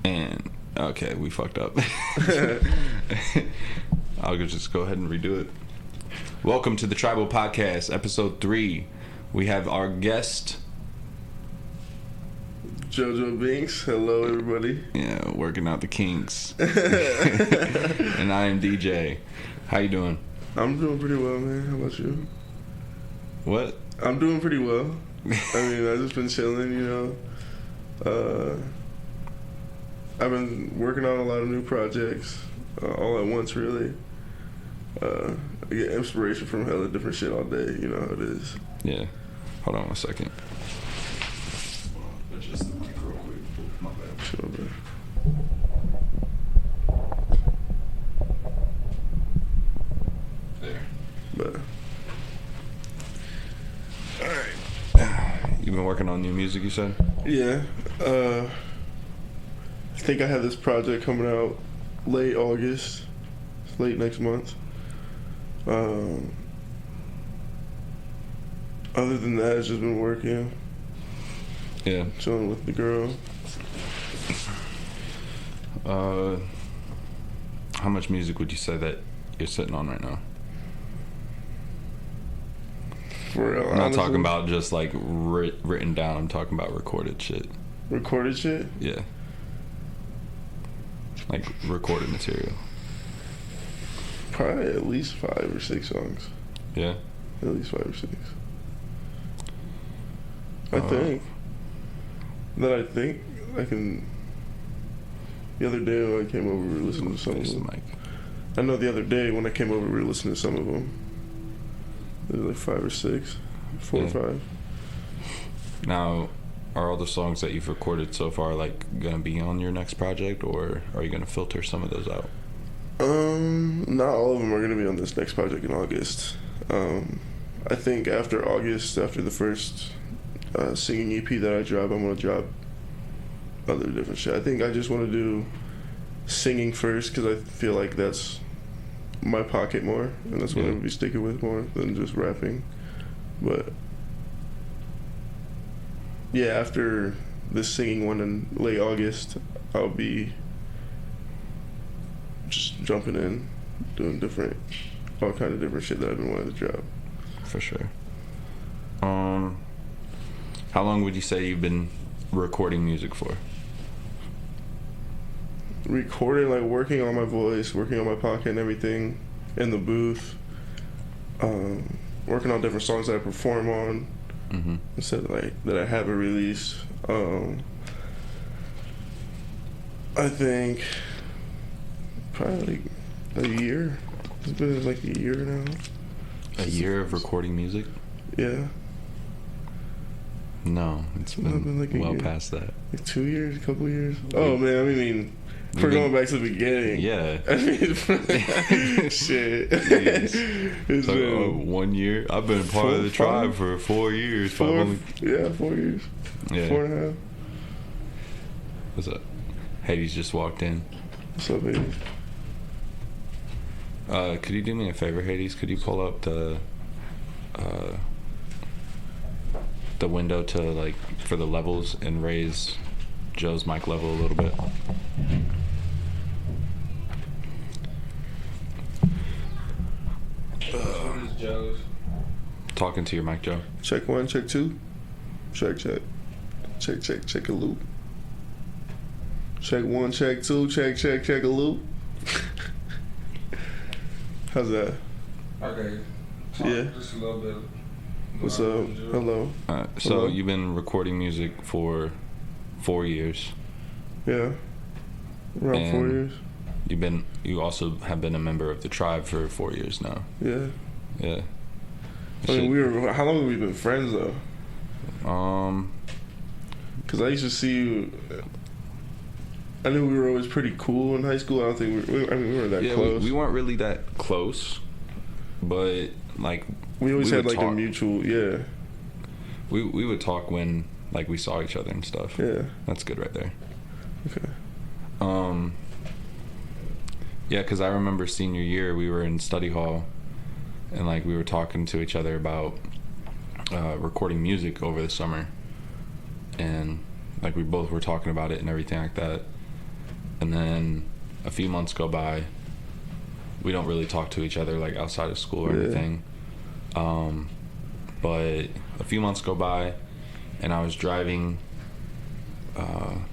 And okay, we fucked up. I'll just go ahead and redo it. Welcome to the Tribal Podcast, episode 3. We have our guest, Binx. Hello, everybody. Yeah, working out the kinks. And I am DJ. How you doing? I'm doing pretty well, man. How about you? What? I'm doing pretty well. I mean, I've just been chilling, you know. I've been working on a lot of new projects, all at once, really. I get inspiration from hella different shit all day, you know how it is. Yeah. Hold on one second. Adjust the mic real quick. My bad. Sure, bro. There. But Alright. You've been working on new music, you said? yeah, I think I have this project coming out late August, late next month. Other than that, it's just been working, Yeah. chilling with the girl. How much music would you say that you're sitting on right now? For real, I'm not honestly. talking about just like written down. I'm talking about recorded shit. Recorded shit? Yeah. Like recorded material. Probably at least 5 or 6 songs. Yeah. At least 5 or 6. I think I can. The other day when I came over, we were listening to some of Face the them. mic. I know the other day when I came over, we were listening to some of them. There was like 5 or 6, 4 or Yeah. 5. Now, are all the songs that you've recorded so far like gonna be on your next project, or are you gonna filter some of those out? Not all of them are gonna be on this next project in August. I think after August, after the first singing EP that I drop, I'm gonna drop other different shit. I think I just want to do singing first because I feel like that's my pocket more, and that's what Yeah. I would be sticking with more than just rapping. But yeah, after this singing one in late August, I'll be just jumping in, doing all kind of different shit that I've been wanting to drop. For sure. How long would you say you've been recording music for? Recording, like working on my voice, working on my pocket and everything in the booth, working on different songs that I perform on Mm-hmm. instead of like that I haven't released. I think probably like a year. It's been like a year now. A year of recording music? Yeah, No, it's It's not been like a well year. past that. like 2 years, a couple years. Oh man, I mean, We've we're been- going back to the beginning. Yeah. I mean, shit. Jeez. It's So, been 1 year. I've been part of the Four, tribe five? for 4 years. 4 probably. years. Yeah. 4.5. What's up? Hades just walked in. What's up, baby? Could you do me a favor, Hades? Could you pull up the window to like for the levels and raise Joe's mic level a little bit? Talking to your mic, Joe. Check 1, check 2. Check. Check a loop. Check 1, check 2, check a loop. How's that? Okay. Yeah. Just a little bit. What's up? Hello. So Hello? you've been recording music for 4 years. Yeah. Around 4 And- years. You also have been a member of the tribe for 4 years now. Yeah. Yeah. I mean, how long have we been friends though? Because I used to see you. I knew we were always pretty cool in high school. I don't think we weren't that yeah, close. we weren't really that close, but like We always we had would like a talk. mutual, yeah. we would talk when like we saw each other and stuff. Yeah. That's good right there. Okay. Yeah, because I remember senior year we were in study hall, and like we were talking to each other about recording music over the summer, and like we both were talking about it and everything like that. And then a few months go by. We don't really talk to each other like outside of school or anything. But a few months go by, and I was driving on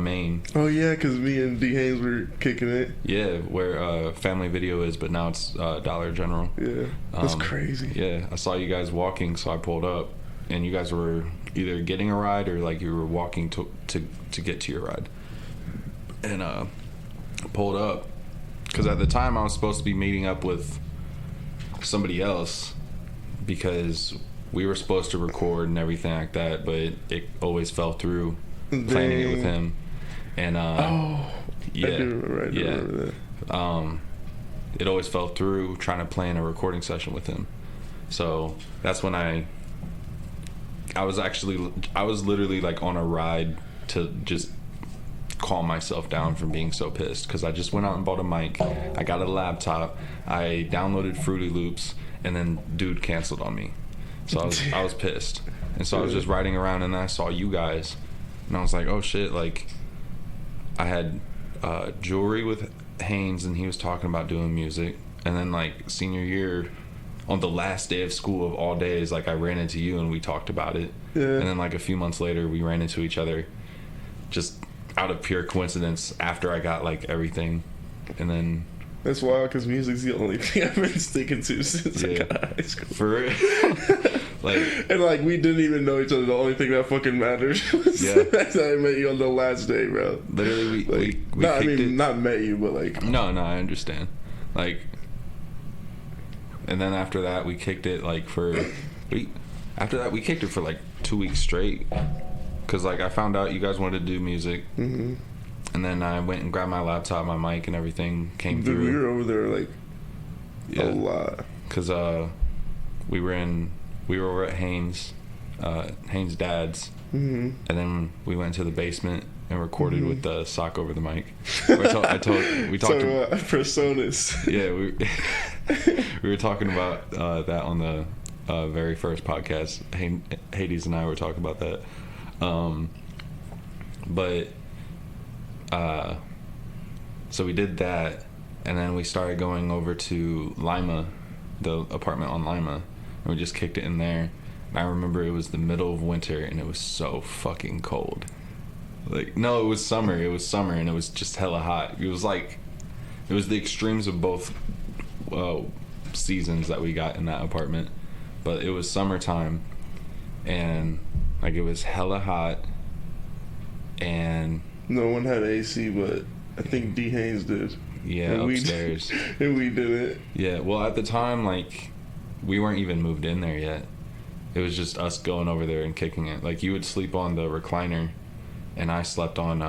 Main. Oh yeah, because me and D Haynes were kicking it. Yeah, where Family Video is, but now it's Dollar General. Yeah, that's crazy. Yeah, I saw you guys walking, so I pulled up, and you guys were either getting a ride or like you were walking to get to your ride. And pulled up because at the time I was supposed to be meeting up with somebody else because we were supposed to record and everything like that, but it always fell through planning it with him. And I do remember that. It always fell through trying to plan a recording session with him. So that's when I was literally like on a ride to just calm myself down from being so pissed, because I just went out and bought a mic, I got a laptop, I downloaded Fruity Loops, and then dude canceled on me. So I was pissed. And so I was just riding around, and then I saw you guys, and I was like, oh shit, like I had jewelry with Haynes, and he was talking about doing music. And then like senior year, on the last day of school of all days, like I ran into you and we talked about it. And then like a few months later we ran into each other just out of pure coincidence after I got like everything. And then that's wild, because music's the only thing I've been sticking to since I got out of high school. For real. And like we didn't even know each other. The only thing that fucking mattered was that I met you on the last day, bro. Literally, we not met you, but like no, I understand. Like, and then after that we kicked it like after that we kicked it for like 2 weeks straight, because like I found out you guys wanted to do music. And then I went and grabbed my laptop, my mic, and everything came through. We were over there like a lot, because we were over at Haynes' dad's, and then we went to the basement and recorded with the sock over the mic. We talked about personas. Yeah, we were talking about that on the very first podcast. Hades and I were talking about that, but. So we did that, and then we started going over to Lima, the apartment on Lima, and we just kicked it in there. And I remember it was the middle of winter, and it was so fucking cold. Like, no, it was summer, and it was just hella hot. It was the extremes of both seasons that we got in that apartment. But it was summertime, and like it was hella hot, and no one had AC, but I think D Haynes did. Yeah, and upstairs. And we did it. Yeah, well, at the time, like, we weren't even moved in there yet. It was just us going over there and kicking it. Like, you would sleep on the recliner, and I slept on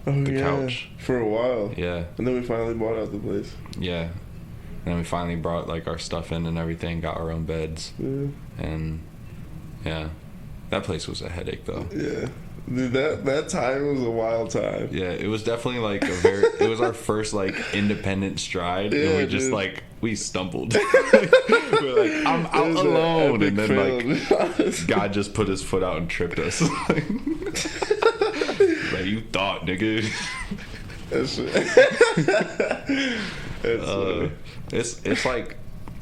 the couch. For a while. Yeah. And then we finally bought out the place. Yeah. And then we finally brought, like, our stuff in and everything, got our own beds. Yeah. And, yeah. That place was a headache, though. Yeah. Dude, that time was a wild time. Yeah, it was definitely like it was our first like independent stride, and we just like we stumbled. We're like, I'm out alone, and then like God just put his foot out and tripped us. Like you thought, nigga. It's like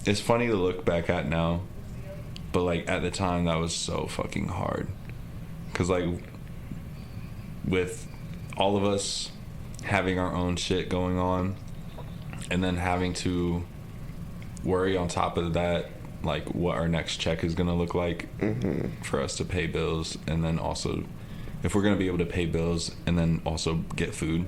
it's funny to look back at now, but like at the time that was so fucking hard, cause like. With all of us having our own shit going on, and then having to worry on top of that, like what our next check is gonna look like for us to pay bills, and then also if we're gonna be able to pay bills and then also get food.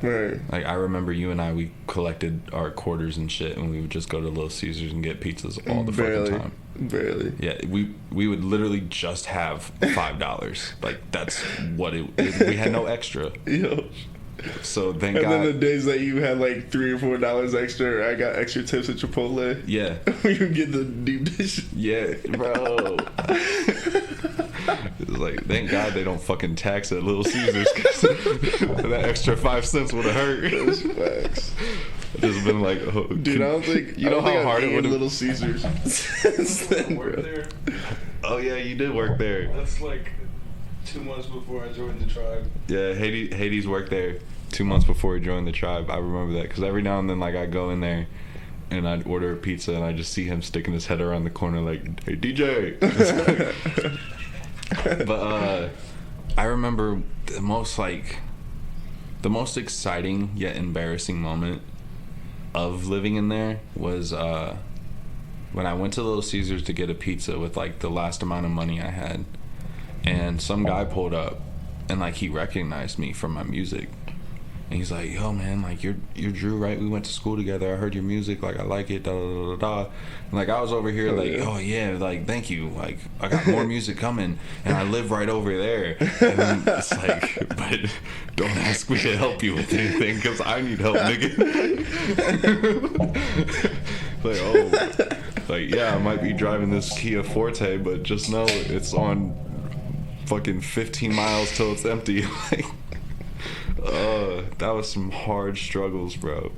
Right. Like I remember you and I, we collected our quarters and shit, and we would just go to Little Caesars and get pizzas all the fucking time. Barely. Yeah, we would literally just have $5. Like that's what we had no extra. Yo. So thank God. And then the days that you had like $3 or $4 extra, I got extra tips at Chipotle. Yeah. We would get the deep dish. Yeah, bro. It's like, thank God they don't fucking tax at Little Caesars, because that extra 5 cents would have hurt. Those facts. Just been like, oh, dude, I don't think you know how hard it would have. Little Caesars. Work there. Oh yeah, you did work there. That's like 2 months before I joined the tribe. Yeah, Hades worked there 2 months before he joined the tribe. I remember that because every now and then, like, I go in there and I'd order a pizza and I just see him sticking his head around the corner like, "Hey, DJ." But I remember the most exciting yet embarrassing moment of living in there was when I went to Little Caesars to get a pizza with like the last amount of money I had, and some guy pulled up and like he recognized me from my music, and he's like, "Yo, man, like you're Drew, right? We went to school together. I heard your music, like I like it, da da da da da." And like I was over here like, "Oh yeah, like thank you, like I got more music coming, and I live right over there." And then it's like, but don't ask me to help you with anything because I need help, nigga. Like, oh, like yeah, I might be driving this Kia Forte, but just know it's on fucking 15 miles till it's empty. Like, that was some hard struggles, bro.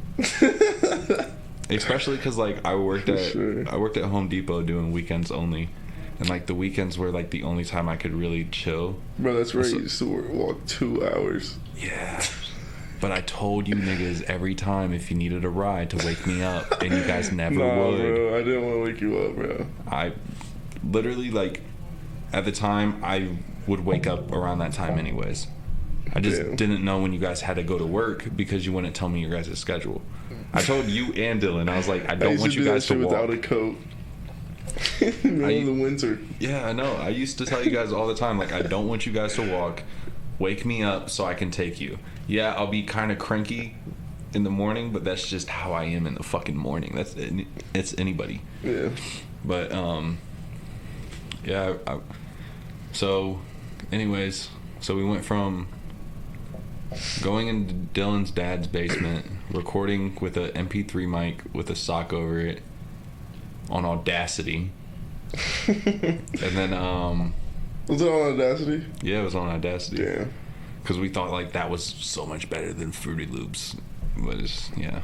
Especially because like I worked at Home Depot doing weekends only, and like the weekends were like the only time I could really chill. Bro, that's right. You used to walk 2 hours. Yeah. But I told you niggas every time if you needed a ride to wake me up, and you guys never would. Bro, I didn't want to wake you up, bro. I literally, like, at the time, I would wake up around that time anyways. I just didn't know when you guys had to go to work because you wouldn't tell me your guys' schedule. I told you and Dylan, I was like, I don't want you guys to walk. without a coat. In the winter. Yeah, I know. I used to tell you guys all the time, like, I don't want you guys to walk. Wake me up so I can take you. Yeah, I'll be kind of cranky in the morning, but that's just how I am in the fucking morning. It's anybody. Yeah. But yeah. So, anyways, so we went from going into Dylan's dad's basement, recording with an MP3 mic with a sock over it on Audacity, and then was it on Audacity? Yeah, it was on Audacity. Yeah. Because we thought like that was so much better than Fruity Loops. But it's, yeah.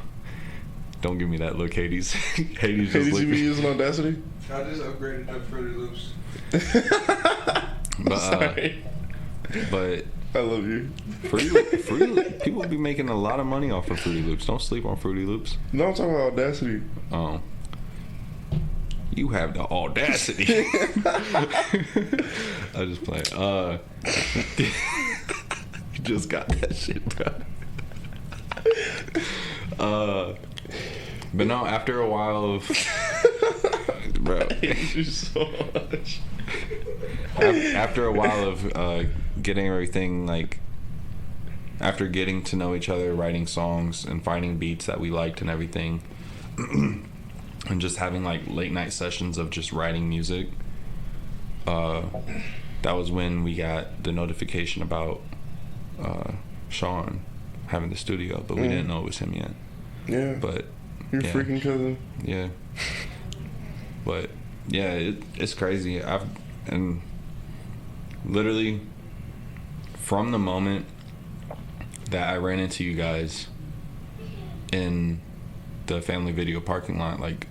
Don't give me that look, Hades. Hades you be using Audacity? I just upgraded to Fruity Loops. But, sorry. But I love you. Fruity people be making a lot of money off of Fruity Loops. Don't sleep on Fruity Loops. No, I'm talking about Audacity. Oh. You have the audacity. I just play. You just got that shit, bro. But no, after a while of bro, I hate you so much. After a while of getting everything, like after getting to know each other, writing songs and finding beats that we liked and everything, and just having like late night sessions of just writing music, that was when we got the notification about Sean having the studio, but we didn't know it was him yet. Yeah. But your freaking cousin. Yeah. But yeah, it's crazy. And literally from the moment that I ran into you guys in the family video parking lot, like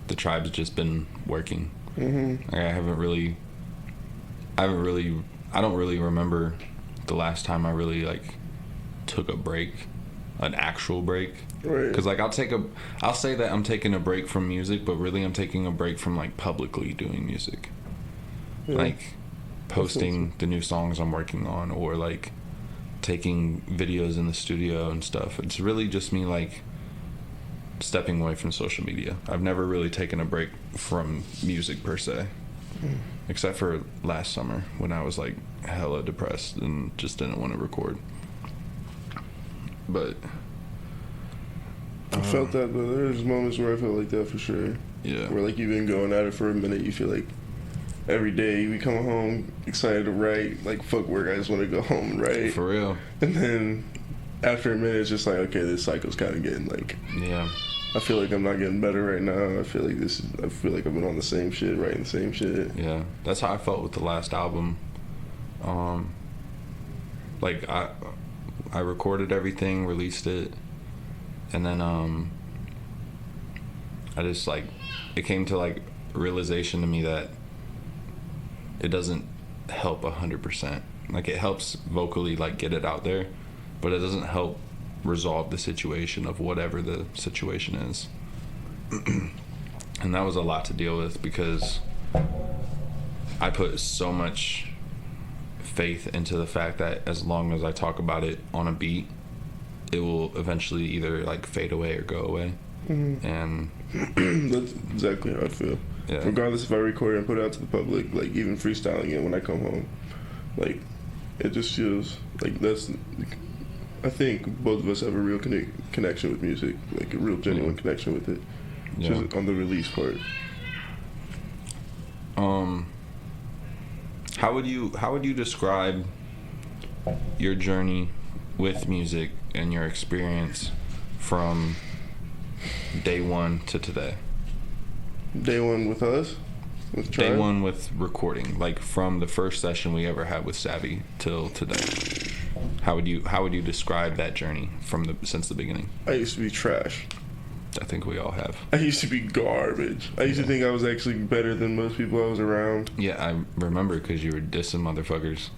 the tribe's just been working. Like I don't really remember the last time I really like took a break, an actual break. Right. Because like I'll say that I'm taking a break from music, but really I'm taking a break from like publicly doing music. Yeah. Like posting the new songs I'm working on, or like taking videos in the studio and stuff. It's really just me like stepping away from social media. I've never really taken a break from music per se, except for last summer when I was like hella depressed and just didn't want to record. But I felt that, though. There's moments where I felt like that for sure. Yeah. Where like you've been going at it for a minute, you feel like every day you come home excited to write, like fuck work, I just want to go home and write. For real. And then after a minute it's just like, okay, this cycle's kind of getting like, yeah, I feel like I'm not getting better right now. I feel like I've been on the same shit, writing the same shit. Yeah, that's how I felt with the last album. Like I recorded everything, released it, and then I just like, it came to like realization to me that it doesn't help 100%. Like, it helps vocally, like, get it out there, but it doesn't help resolve the situation of whatever the situation is. And that was a lot to deal with because I put so much faith into the fact that as long as I talk about it on a beat, it will eventually either like fade away or go away. Mm-hmm. And that's exactly how I feel. Yeah. Regardless if I record it and put it out to the public, like even freestyling it when I come home, like it just feels like that's. I think both of us have a real connection with music, like a real genuine connection with it. Yeah. Just on the release part. How would you describe your journey with music and your experience from day one to today? Day one with us? With Tribe? Day one with recording, like from the first session we ever had with Savvy till today. How would you describe that journey since the beginning? I used to be trash. I think we all have. I used to be garbage. I used to think I was actually better than most people I was around. Yeah, I remember because you were dissing motherfuckers.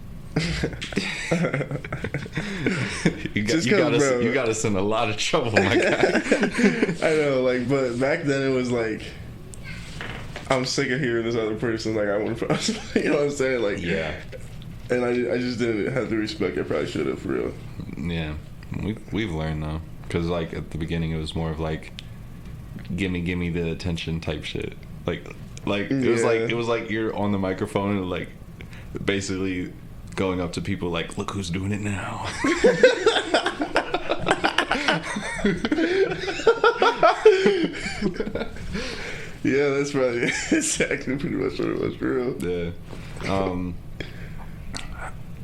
you got us in a lot of trouble, my guy. I know, like, but back then it was like, I'm sick of hearing this other person. Like, I want to, you know what I'm saying? Like, yeah. And I just didn't have the respect I probably should have, for real. Yeah, we've learned though, because like at the beginning it was more of like, gimme the attention type shit. Like it was like you're on the microphone and like basically going up to people like, look who's doing it now. Yeah, that's probably exactly pretty much what it was, for real. Yeah.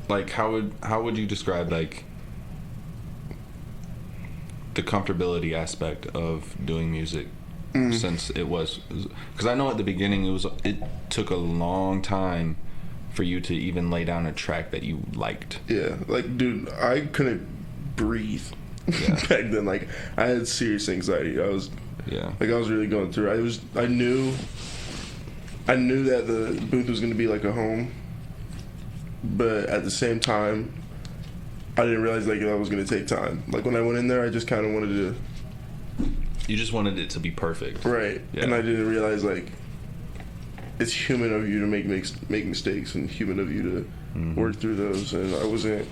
Like how would you describe like the comfortability aspect of doing music since it was, because I know at the beginning it took a long time for you to even lay down a track that you liked. Yeah, like, dude, I couldn't breathe back then. Like, I had serious anxiety. I was really going through it. I knew that the booth was going to be like a home, but at the same time I didn't realize like that was going to take time. Like, when I went in there, I just kind of wanted to. You just wanted it to be perfect, right? Yeah. And I didn't realize like it's human of you to make mistakes, and human of you to work through those. And I wasn't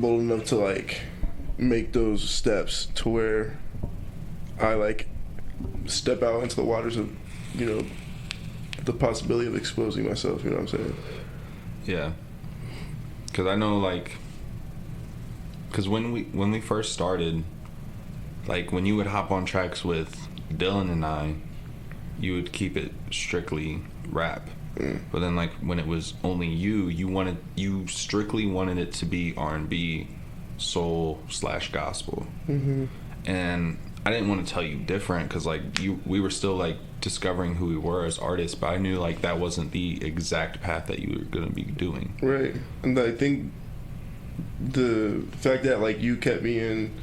bold enough to like make those steps to where I like step out into the waters of, you know, the possibility of exposing myself. You know what I'm saying? Yeah. Because I know, like, because when we first started, like, when you would hop on tracks with Dylan and I, you would keep it strictly rap. But then, like, when it was only you strictly wanted it to be R&B, soul / gospel. And I didn't want to tell you different, because like we were still like discovering who we were as artists, but I knew like that wasn't the exact path that you were going to be doing. Right. And I think the fact that like you kept me in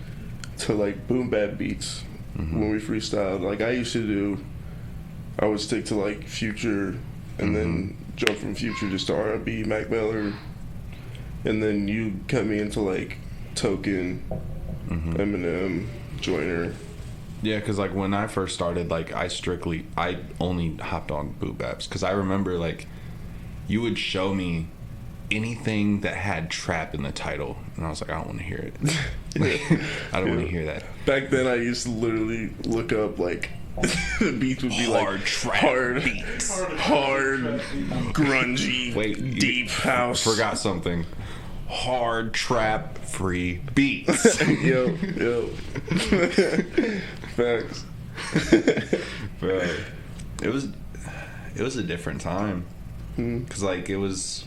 to like boom bap beats when we freestyled, like I would stick to like Future and then jump from Future just to R&B, Mac Miller, and then you kept me into like Token, Eminem, Joyner. Yeah, because like when I first started, like I only hopped on boot baps, because I remember like you would show me anything that had trap in the title, and I was like, I don't want to hear it. I don't want to hear that. Back then, I used to literally look up like the beats would be hard like trap beats, hard, grungy, deep house. Forgot something. Hard trap free beats. yo. Facts. Bro, it was a different time, because like it was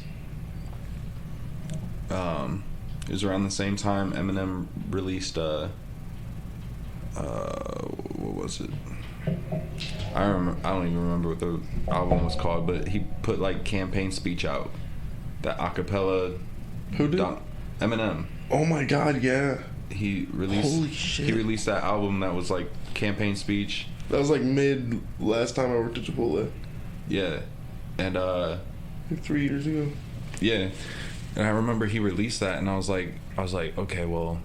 around the same time Eminem released what was it? I don't even remember what the album was called, but he put like campaign speech out, that acapella. Who did? Eminem. Oh my God, yeah. He released. Holy shit. He released that album that was like campaign speech. That was like mid last time I worked at Chipotle. Yeah, and like 3 years ago. Yeah, and I remember he released that, and I was like, okay, well,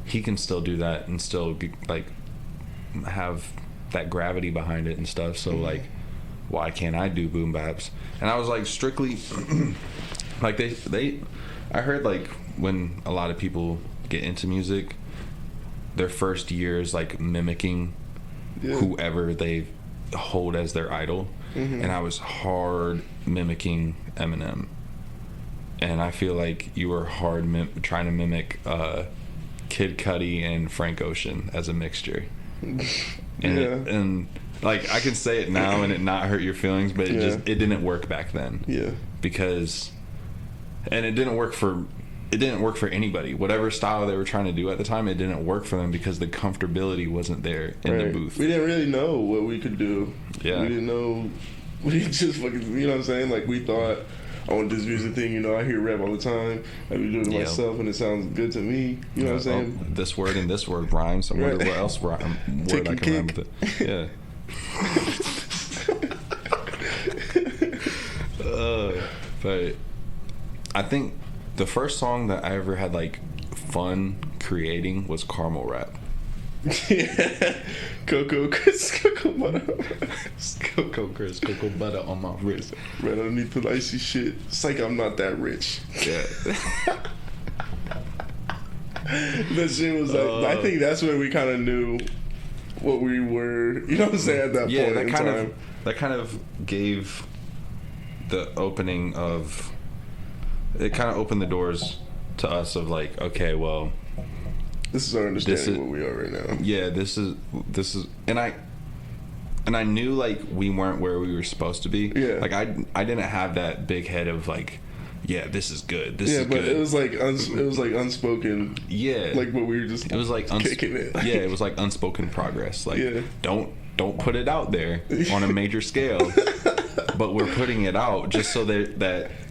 he can still do that and still like have that gravity behind it and stuff. So like, why can't I do boom baps? And I was like, strictly, like they, I heard like when a lot of people get into music, their first year is like mimicking whoever they hold as their idol. And I was hard mimicking Eminem, and I feel like you were hard trying to mimic Kid Cudi and Frank Ocean as a mixture. And like I can say it now and it not hurt your feelings, but it didn't work back then. Yeah. Because and it didn't work for anybody. Whatever style they were trying to do at the time, it didn't work for them because the comfortability wasn't there in the booth. We didn't really know what we could do. Yeah. We didn't know. We just fucking, you know what I'm saying? Like, we thought, I want this music thing, you know, I hear rap all the time. I be doing it myself and it sounds good to me. You know what I'm saying? Oh, this word and this word rhyme, so I wonder what else word I can rhyme with it. Yeah. But I think the first song that I ever had like fun creating was Caramel Rap. Yeah. Cocoa Crisp, Cocoa Butter. Cocoa Crisp, Cocoa Butter on my wrist. Right underneath the icy shit. It's like I'm not that rich. Yeah. That shit was like, I think that's when we kind of knew what we were, you know what I'm saying, at that point in time. That kind of gave the opening of, it kind of opened the doors to us of like, okay, well, this is our understanding what we are right now. Yeah, this is, and I knew like we weren't where we were supposed to be. Yeah. Like I didn't have that big head of like, yeah, this is good. This is good. Yeah, but it was like unspoken. Yeah. Like what we were just. It was like kicking it. Yeah, it was like unspoken progress. Like don't put it out there on a major scale, but we're putting it out just so that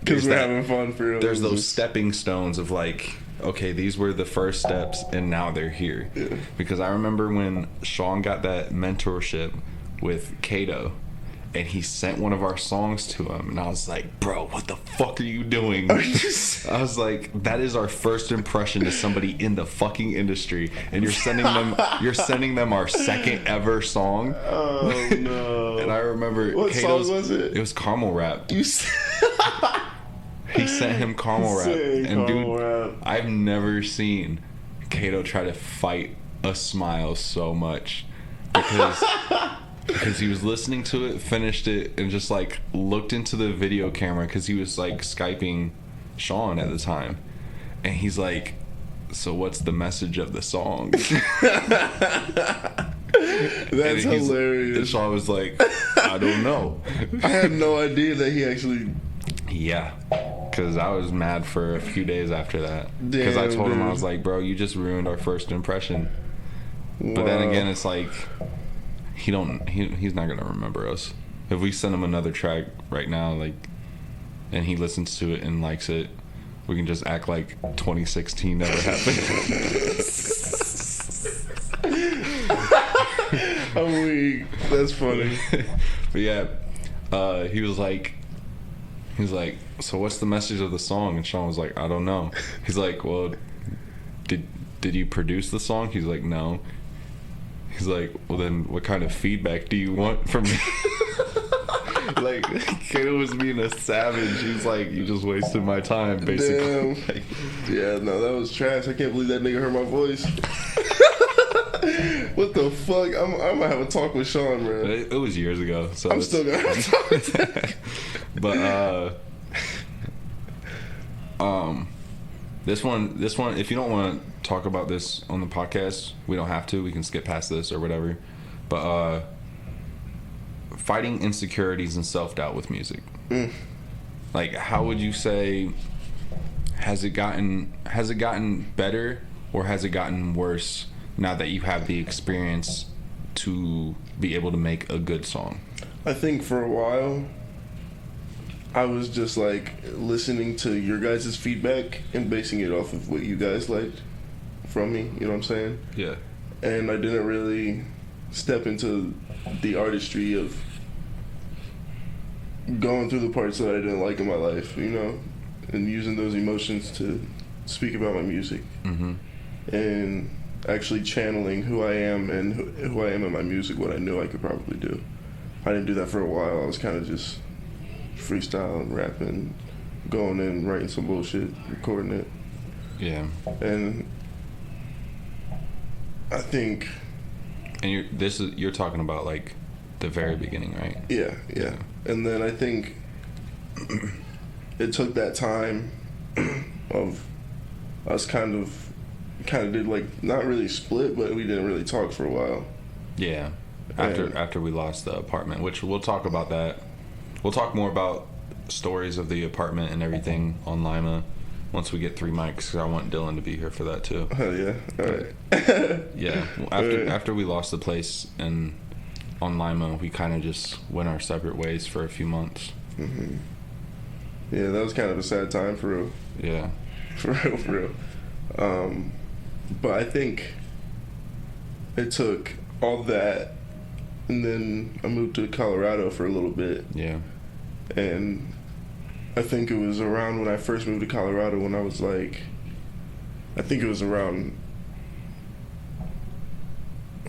because we're having fun for real. There's those stepping stones of like, okay, these were the first steps and now they're here. Yeah. Because I remember when Sean got that mentorship with Kato and he sent one of our songs to him and I was like, bro, what the fuck are you doing? I was like, that is our first impression to somebody in the fucking industry and you're sending them our second ever song. Oh no. And I remember what Kato's, song was it? It was Caramel Rap. He sent him Caramel Rap. And dude, I've never seen Kato try to fight a smile so much because he was listening to it, finished it, and just like looked into the video camera because he was like Skyping Sean at the time, and he's like, "So what's the message of the song?" That's hilarious. And Sean was like, "I don't know." I had no idea that he actually. Yeah. Because I was mad for a few days after that. Because I told him, I was like, bro, you just ruined our first impression. Wow. But then again, it's like, he's not going to remember us. If we send him another track right now, like, and he listens to it and likes it, we can just act like 2016 never happened. I'm weak. That's funny. But yeah, he was like, so what's the message of the song? And Sean was like, I don't know. He's like, well, did you produce the song? He's like, no. He's like, well then what kind of feedback do you want from me? Like, Kato was being a savage. He's like, you just wasted my time, basically. Damn. Like, yeah, no, that was trash. I can't believe that nigga heard my voice. What the fuck? I'm gonna have a talk with Sean, bro. It was years ago, so I'm still gonna have a talk with that. But this one, if you don't want to talk about this on the podcast, we don't have to. We can skip past this or whatever. But fighting insecurities and self-doubt with music. Like, how would you say, has it gotten better or has it gotten worse now that you have the experience to be able to make a good song? I think for a while I was just like listening to your guys' feedback and basing it off of what you guys liked from me, you know what I'm saying? Yeah. And I didn't really step into the artistry of going through the parts that I didn't like in my life, you know? and using those emotions to speak about my music. Mm-hmm. And actually channeling who I am and who I am in my music, what I knew I could probably do. I didn't do that for a while. I was kind of just freestyling, rapping, going in, writing some bullshit, recording it. Yeah. And I think... And you're talking about, like, the very beginning, right? Yeah. And then I think it took that time of us kind of did, like, not really split, but we didn't really talk for a while. Yeah. After we lost the apartment, which we'll talk about that. We'll talk more about stories of the apartment and everything on Lima once we get 3 mics, because I want Dylan to be here for that too. Oh yeah, all right. Yeah, after we lost the place and on Lima, we kind of just went our separate ways for a few months. Mm-hmm. Yeah, that was kind of a sad time for real. Yeah, for real. But I think it took all that, and then I moved to Colorado for a little bit. Yeah, and I think it was around when I first moved to Colorado, when I was like, I think it was around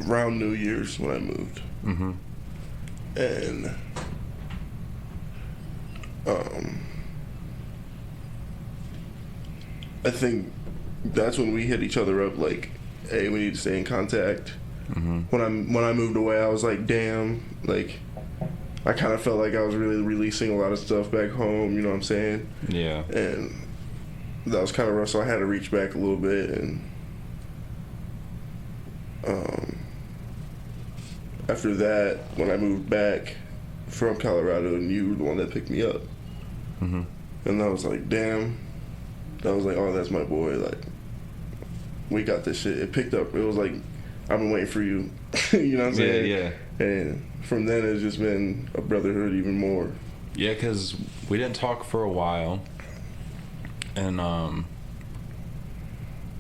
New Year's when I moved. Mm-hmm. And I think that's when we hit each other up like, hey, we need to stay in contact. Mm-hmm. When I moved away, I was like, damn, like, I kind of felt like I was really releasing a lot of stuff back home, you know what I'm saying? Yeah. And that was kind of rough, so I had to reach back a little bit. And after that, when I moved back from Colorado, and you were the one that picked me up. Mm-hmm. And I was like, damn. I was like, oh, that's my boy. Like, we got this shit. It picked up. It was like, I've been waiting for you. You know what I'm saying? Yeah. And from then, it's just been a brotherhood even more. Yeah, because we didn't talk for a while. And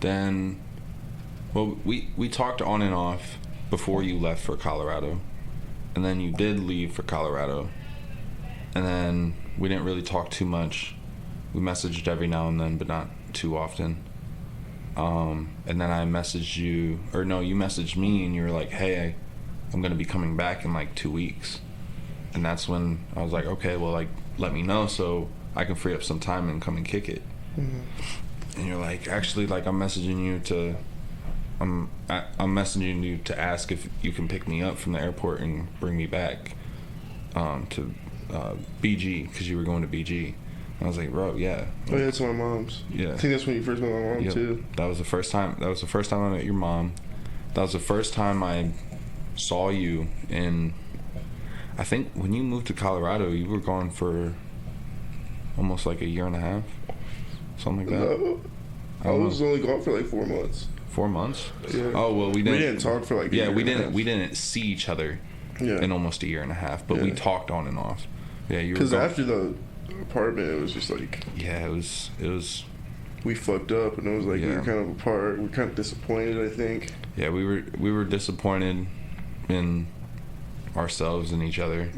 then, well, we talked on and off before you left for Colorado. And then you did leave for Colorado. And then we didn't really talk too much. We messaged every now and then, but not too often. And then I messaged you, or no, you messaged me and you were like, hey, I'm going to be coming back in like 2 weeks. And that's when I was like, okay, well, like, let me know so I can free up some time and come and kick it. Mm-hmm. And you're like, actually, like, I'm messaging you to ask if you can pick me up from the airport and bring me back to BG, because you were going to BG. I was like, bro, yeah. Oh yeah, it's my mom's. Yeah. I think that's when you first met my mom too. That was the first time I met your mom. That was the first time I saw you in, I think when you moved to Colorado, you were gone for almost like a year and a half. Something like that. No. I was only gone for like 4 months. 4 months? Yeah. Oh well, we didn't talk for like a year we and a didn't half. we didn't see each other in almost a year and a half, but we talked on and off. Yeah, you were because gone. after the apartment, it was just like, yeah, it was we fucked up, and it was like we Yeah. were kind of apart. We were kind of disappointed, I think. Yeah, we were disappointed in ourselves and each other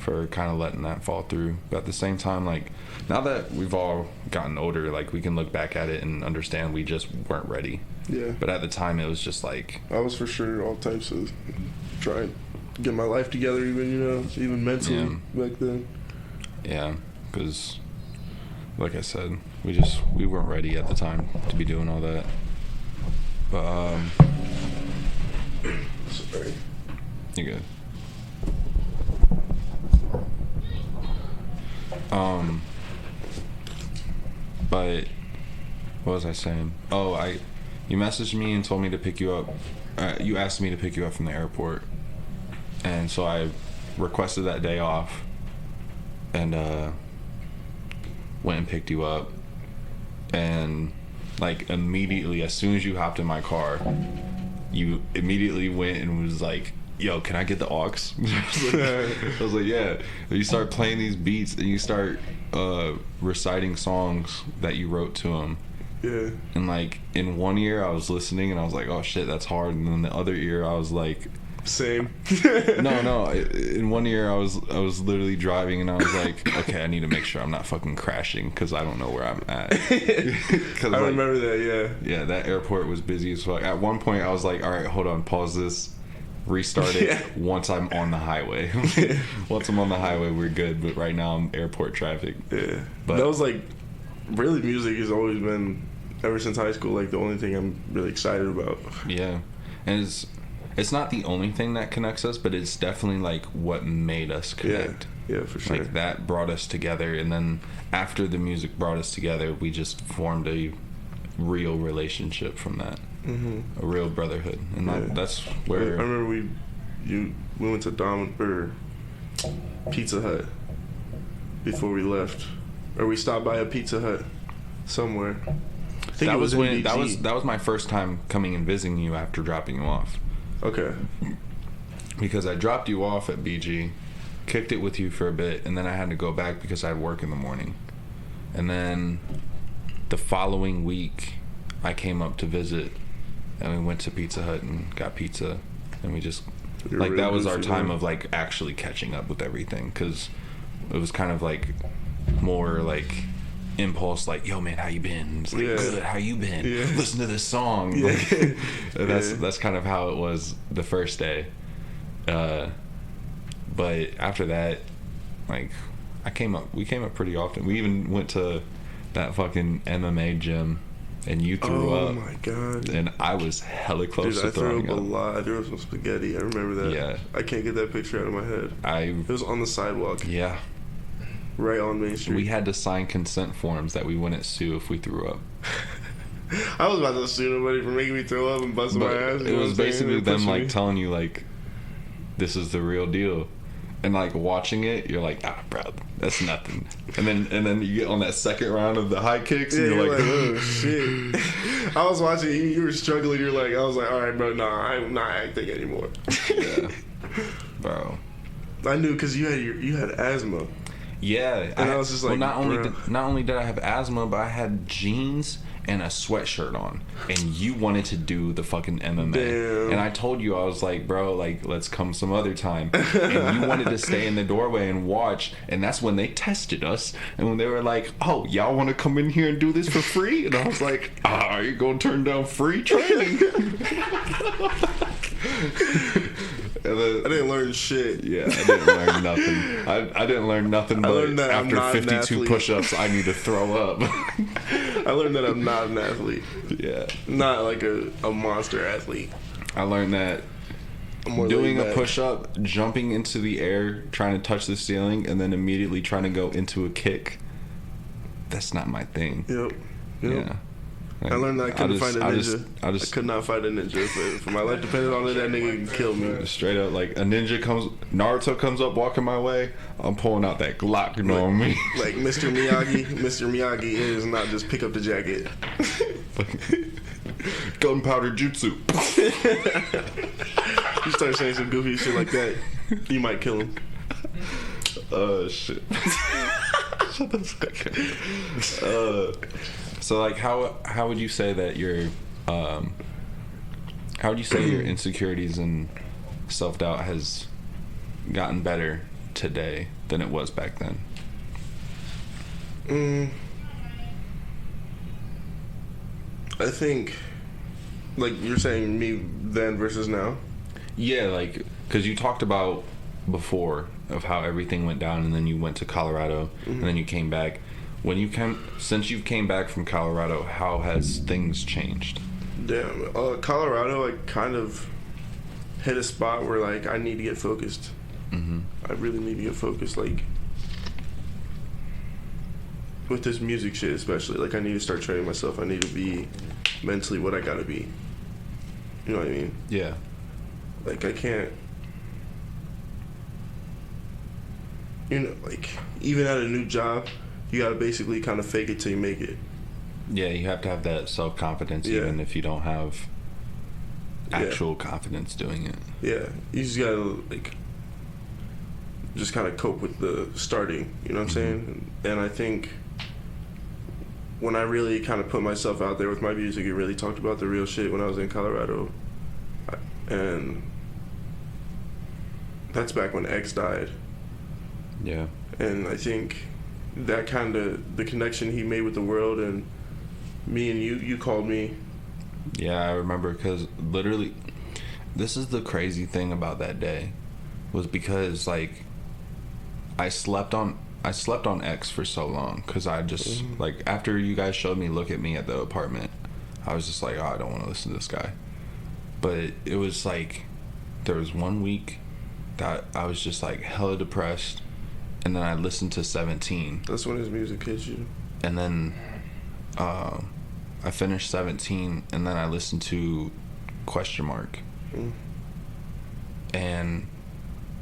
for kind of letting that fall through. But at the same time, like, now that we've all gotten older, like, we can look back at it and understand we just weren't ready. Yeah. But at the time, it was just like, I was for sure all types of trying to get my life together, even mentally back then. yeah, because like I said, we weren't ready at the time to be doing all that. But Sorry. you're good. But what was I saying? Oh, you messaged me and told me to pick you up. You asked me to pick you up from the airport, and so I requested that day off, and went and picked you up. And like immediately, as soon as you hopped in my car, you immediately went and was like, yo, can I get the aux? I was like, yeah. And you start playing these beats and you start reciting songs that you wrote to him. Yeah. And like in one ear I was listening and I was like, oh shit, that's hard. And then the other ear I was like, Same. No. In one year, I was literally driving, and I was like, okay, I need to make sure I'm not fucking crashing because I don't know where I'm at. I remember that. Yeah. Yeah, that airport was busy as fuck. At one point, I was like, all right, hold on, pause this, restart it. Once I'm on the highway. Once I'm on the highway, we're good. But right now, I'm airport traffic. Yeah. But that was like, really, music has always been, ever since high school, like the only thing I'm really excited about. Yeah, and it's not the only thing that connects us, but it's definitely like what made us connect. Yeah, for sure. Like that brought us together, and then after the music brought us together, we just formed a real relationship from that. A real brotherhood, and that's where I remember we went to Pizza Hut before we left, or we stopped by a Pizza Hut somewhere. I think that it was when BG. that was my first time coming and visiting you after dropping you off. Okay. Because I dropped you off at BG, kicked it with you for a bit, and then I had to go back because I had work in the morning. And then the following week, I came up to visit, and we went to Pizza Hut and got pizza, and we just like that was our time of like actually catching up with everything, because it was kind of like more like impulse, like, yo man, how you been? It's like, good, how you been? Listen to this song. Like, that's kind of how it was the first day. But after that, like, we came up pretty often. We even went to that fucking MMA gym, and you threw up. Oh my god. And I was hella close to throwing up. I threw up a lot. I threw up some spaghetti. I remember that. Yeah. I can't get that picture out of my head. It was on the sidewalk. Yeah. Right on Main Street. We had to sign consent forms that we wouldn't sue if we threw up. I was about to sue nobody for making me throw up and busting my ass. It was basically them like telling you like, this is the real deal. And like watching it, you're like, bro, that's nothing. And then you get on that second round of the high kicks, and you're like, oh shit. I was watching you were struggling. You're like, I was like, all right, bro, nah, I'm not acting anymore. Yeah, bro. I knew because you had asthma. Yeah, and I was just like, well, not only did I have asthma, but I had jeans and a sweatshirt on, and you wanted to do the fucking MMA. Damn. And I told you, I was like, bro, like, let's come some other time. And you wanted to stay in the doorway and watch, and that's when they tested us. And when they were like, oh, y'all want to come in here and do this for free? And I was like, are you gonna turn down free training? And then, I didn't learn shit. Yeah, I didn't learn nothing. I didn't learn nothing, but after 52 push-ups, I need to throw up. I learned that I'm not an athlete. Yeah. Not like a monster athlete. I learned that doing a push-up, jumping into the air, trying to touch the ceiling, and then immediately trying to go into a kick, that's not my thing. Yep. Yeah. Like, I learned that I couldn't fight a ninja. I could not fight a ninja. If my life depended on it, that nigga could kill me. Straight up, like Naruto comes up walking my way, I'm pulling out that Glock, you know what I mean? Like Mr. Miyagi is not just pick up the jacket. Gunpowder jutsu. You start saying some goofy shit like that, you might kill him. Shit. Shut the fuck up. So like how would you say that your how would you say your insecurities and self-doubt has gotten better today than it was back then? I think like you're saying me then versus now? Yeah, like cuz you talked about before of how everything went down, and then you went to Colorado, and then you came back. Since you came back from Colorado, how has things changed? Damn, Colorado, I kind of hit a spot where like I need to get focused. I really need to get focused, like with this music shit especially. Like I need to start training myself. I need to be mentally what I gotta be. You know what I mean? Yeah. Like I can't, you know, like even at a new job, you gotta basically kind of fake it till you make it. Yeah, you have to have that self-confidence even if you don't have actual confidence doing it. Yeah, you just gotta like just kind of cope with the starting, you know what I'm saying? And I think when I really kind of put myself out there with my music, it really talked about the real shit when I was in Colorado. And that's back when X died. Yeah. And I think that kind of, the connection he made with the world, and me and you called me. Yeah, I remember, because literally, this is the crazy thing about that day, was because, like, I slept on X for so long, because I just, like, after you guys showed me Look at Me at the apartment, I was just like, oh, I don't want to listen to this guy. But it was like, there was 1 week that I was just like hella depressed, and then I listened to 17. That's when his music hits you. And then I finished 17, and then I listened to ? And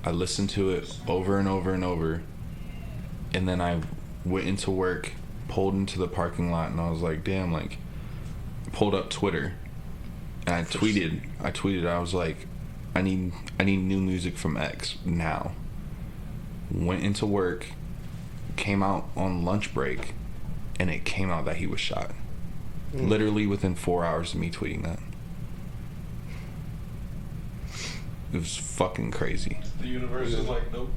I listened to it over and over and over, and then I went into work, pulled into the parking lot, and I was like, damn, like, pulled up Twitter, and I tweeted, I was like, I need new music from X now. Went into work, came out on lunch break, and it came out that he was shot. Literally within 4 hours of me tweeting that. It was fucking crazy. The universe is like, nope.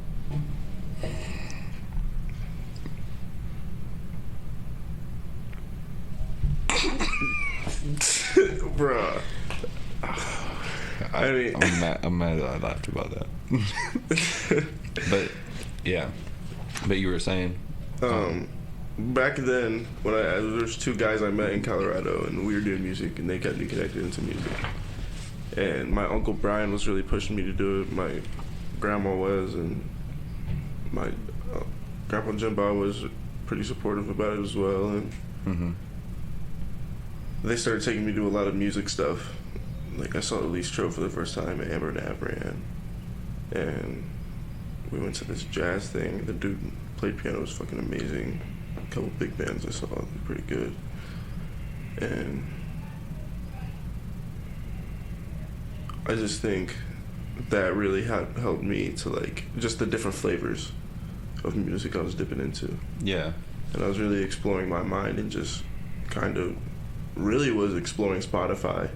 Bruh. I mean, I'm mad that I laughed about that. But yeah. But you were saying, back then, when there's two guys I met in Colorado, and we were doing music, and they kept me connected into music. And my Uncle Brian was really pushing me to do it. My grandma was, and my Grandpa Jimba was pretty supportive about it as well. And they started taking me to a lot of music stuff. Like, I saw Elise Tro for the first time at Amber and Avran. And we went to this jazz thing. The dude played piano, was fucking amazing. A couple big bands I saw, they were pretty good. And I just think that really helped me to, like, just the different flavors of music I was dipping into. yeah. And I was really exploring my mind, and just kind of really was exploring Spotify.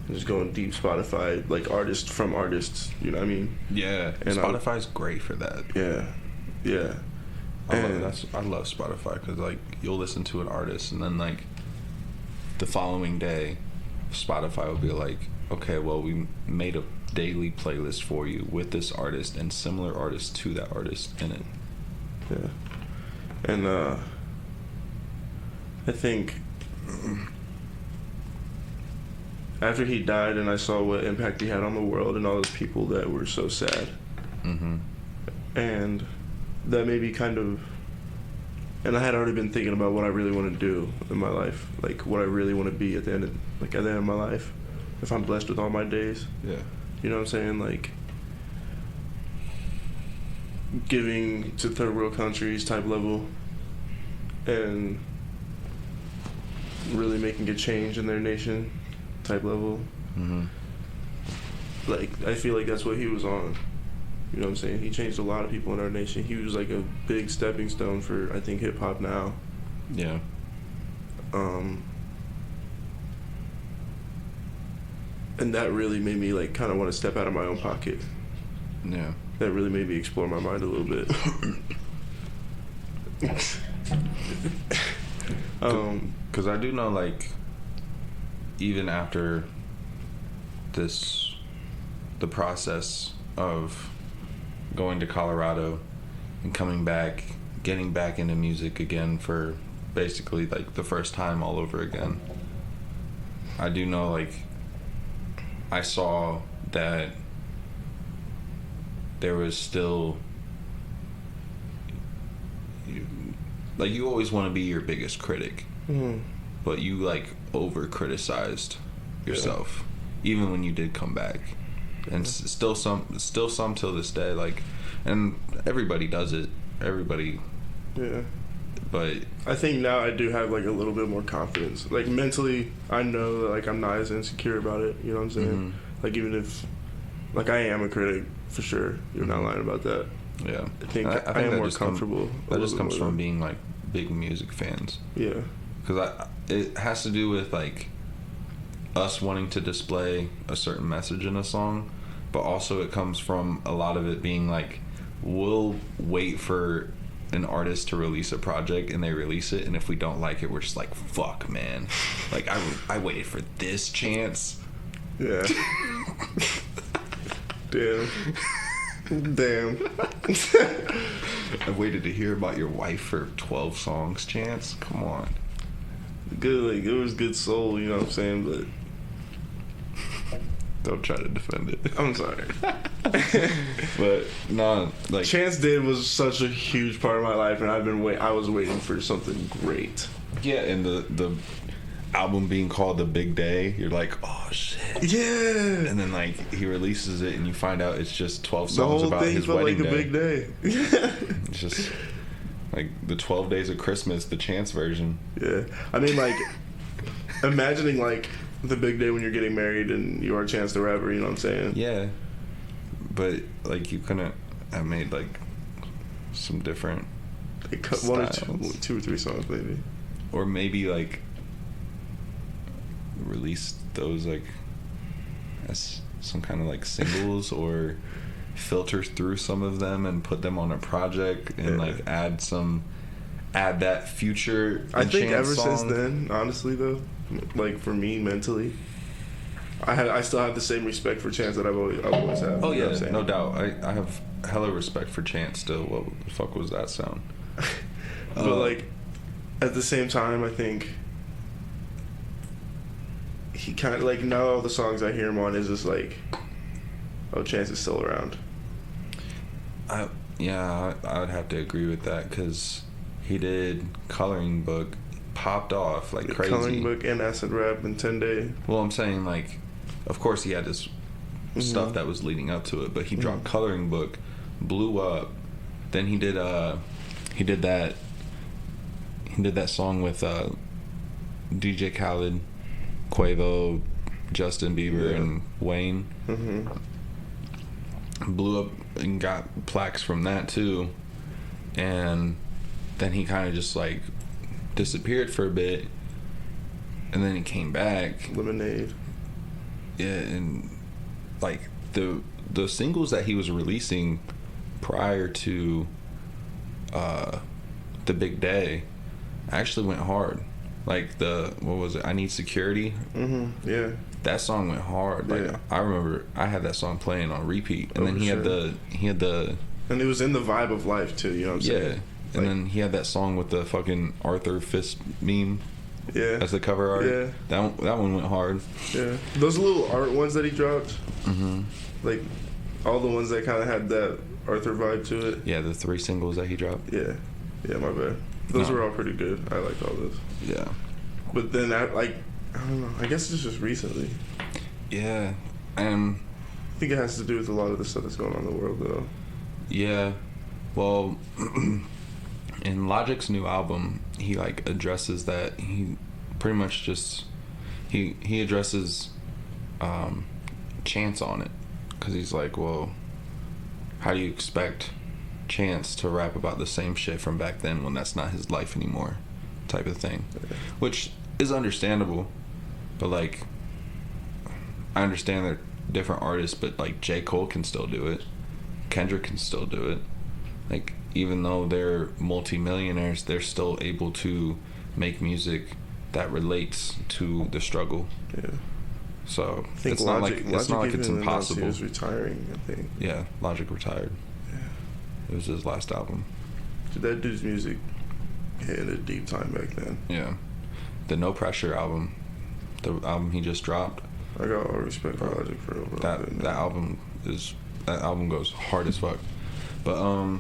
And just going deep Spotify, like, artists from artists, you know what I mean? Yeah. And Spotify's great for that. Yeah. I love Spotify, because, like, you'll listen to an artist, and then, like, the following day, Spotify will be like, okay, well, we made a daily playlist for you with this artist and similar artists to that artist in it. Yeah. And I think after he died, and I saw what impact he had on the world, and all those people that were so sad, and that made me kind of, and I had already been thinking about what I really want to do in my life, like what I really want to be at the end of my life, if I'm blessed with all my days. Yeah. You know what I'm saying? Like, giving to third world countries type level, and really making a change in their nation type level. Like, I feel like that's what he was on. You know what I'm saying? He changed a lot of people in our nation. He was like a big stepping stone for, I think, hip hop now. Yeah. And that really made me, like, kind of want to step out of my own pocket. Yeah. That really made me explore my mind a little bit. Because I do know, like, even after the process of going to Colorado and coming back, getting back into music again for basically, like, the first time all over again, I do know, like, I saw that there was still, like, you always want to be your biggest critic, but you, like, over criticized yourself, even when you did come back, and still some till this day, like, and everybody does it, Yeah. But I think now I do have, like, a little bit more confidence. Like, mentally, I know that, like, I'm not as insecure about it. You know what I'm saying? Like, even if, like, I am a critic, for sure. You're not lying about that. Yeah. I think I am more comfortable. That just comes from being, like, big music fans. Yeah. Because it has to do with, like, us wanting to display a certain message in a song, but but also it comes from a lot of it being like, we'll wait for an artist to release a project and they release it, and if we don't like it, we're just like, fuck, man. Like, I waited for this chance. Yeah. Damn. I waited to hear about your wife for 12 songs, Chance. Come on. Good, like, it was good soul, you know what I'm saying? But don't try to defend it. I'm sorry. But no, like, Chance Did was such a huge part of my life, and I was waiting for something great. yeah, and the album being called The Big Day, you're like, oh shit. Yeah. And then like he releases it and you find out it's just 12 The songs whole about thing his felt wedding like a big day. It's just like the 12 Days of Christmas, the Chance version. Yeah. I mean, like, imagining like the big day when you're getting married and you are Chance the Rapper, you know what I'm saying? Yeah. But like you couldn't have made like some different Like, one or styles. two or three songs maybe. Or maybe like release those like as some kind of like singles, or filter through some of them and put them on a project and like add that Future I think Chance ever song. since then, honestly though, like for me mentally, I still have the same respect for Chance that I've always had. Oh you know yeah, what I'm saying? no doubt. I have hella respect for Chance still. What the fuck was that sound? But like at the same time, I think he kind of like, now all the songs I hear him on is just like, oh, Chance is still around. I would have to agree with that, because he did Coloring Book, popped off like crazy. Coloring Book and Acid Rap in 10 Day. Well, I'm saying, like, of course he had this stuff that was leading up to it, but he dropped Coloring Book, blew up. Then he did that song with DJ Khaled, Quavo, Justin Bieber, and Wayne. Blew up and got plaques from that too. And then he kind of just like disappeared for a bit, and then he came back. Lemonade. Yeah, and like the singles that he was releasing prior to The Big Day actually went hard. Like what was it? I Need Security. Yeah. That song went hard. Like, Yeah. I remember I had that song playing on repeat, and then he had the and it was in the vibe of life too, you know what I'm saying? yeah, and then he had that song with the fucking Arthur Fist meme as the cover art. Yeah. That one went hard. Yeah. Those little art ones that he dropped, like all the ones that kind of had that Arthur vibe to it. Yeah, the 3 singles that he dropped. Yeah, my bad. Those were all pretty good. I liked all those. Yeah. But then I don't know. I guess it's just recently. Yeah. I think it has to do with a lot of the stuff that's going on in the world, though. Yeah. Well, in Logic's new album, he like addresses that. He pretty much just he addresses Chance on it, because he's like, well, how do you expect Chance to rap about the same shit from back then when that's not his life anymore, type of thing. Which is understandable, but like, I understand they're different artists, but like J. Cole can still do it, Kendrick can still do it. Like, even though they're multi-millionaires, they're still able to make music that relates to the struggle. Yeah. So I think it's not like it's impossible. He was retiring, I think. Yeah, Logic retired. Yeah. It was his last album. That dude's music hit a deep time back then. Yeah. The No Pressure album, the album he just dropped. I got all respect for Logic for that album goes hard as fuck. But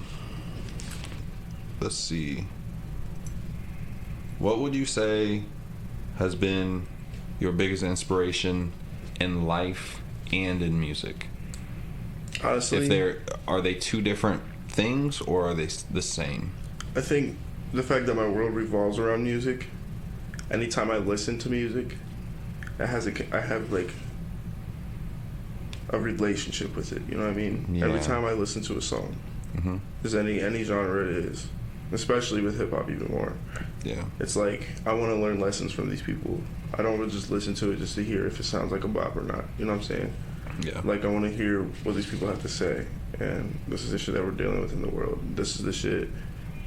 let's see. What would you say has been your biggest inspiration in life and in music? Honestly, are they two different things, or are they the same? I think the fact that my world revolves around music. Anytime I listen to music, I have like a relationship with it. You know what I mean? Yeah. Every time I listen to a song, there's any genre it is, especially with hip hop even more. Yeah. It's like I want to learn lessons from these people. I don't just listen to it just to hear if it sounds like a bop or not. You know what I'm saying? Yeah. Like, I want to hear what these people have to say, and this is the shit that we're dealing with in the world. This is the shit.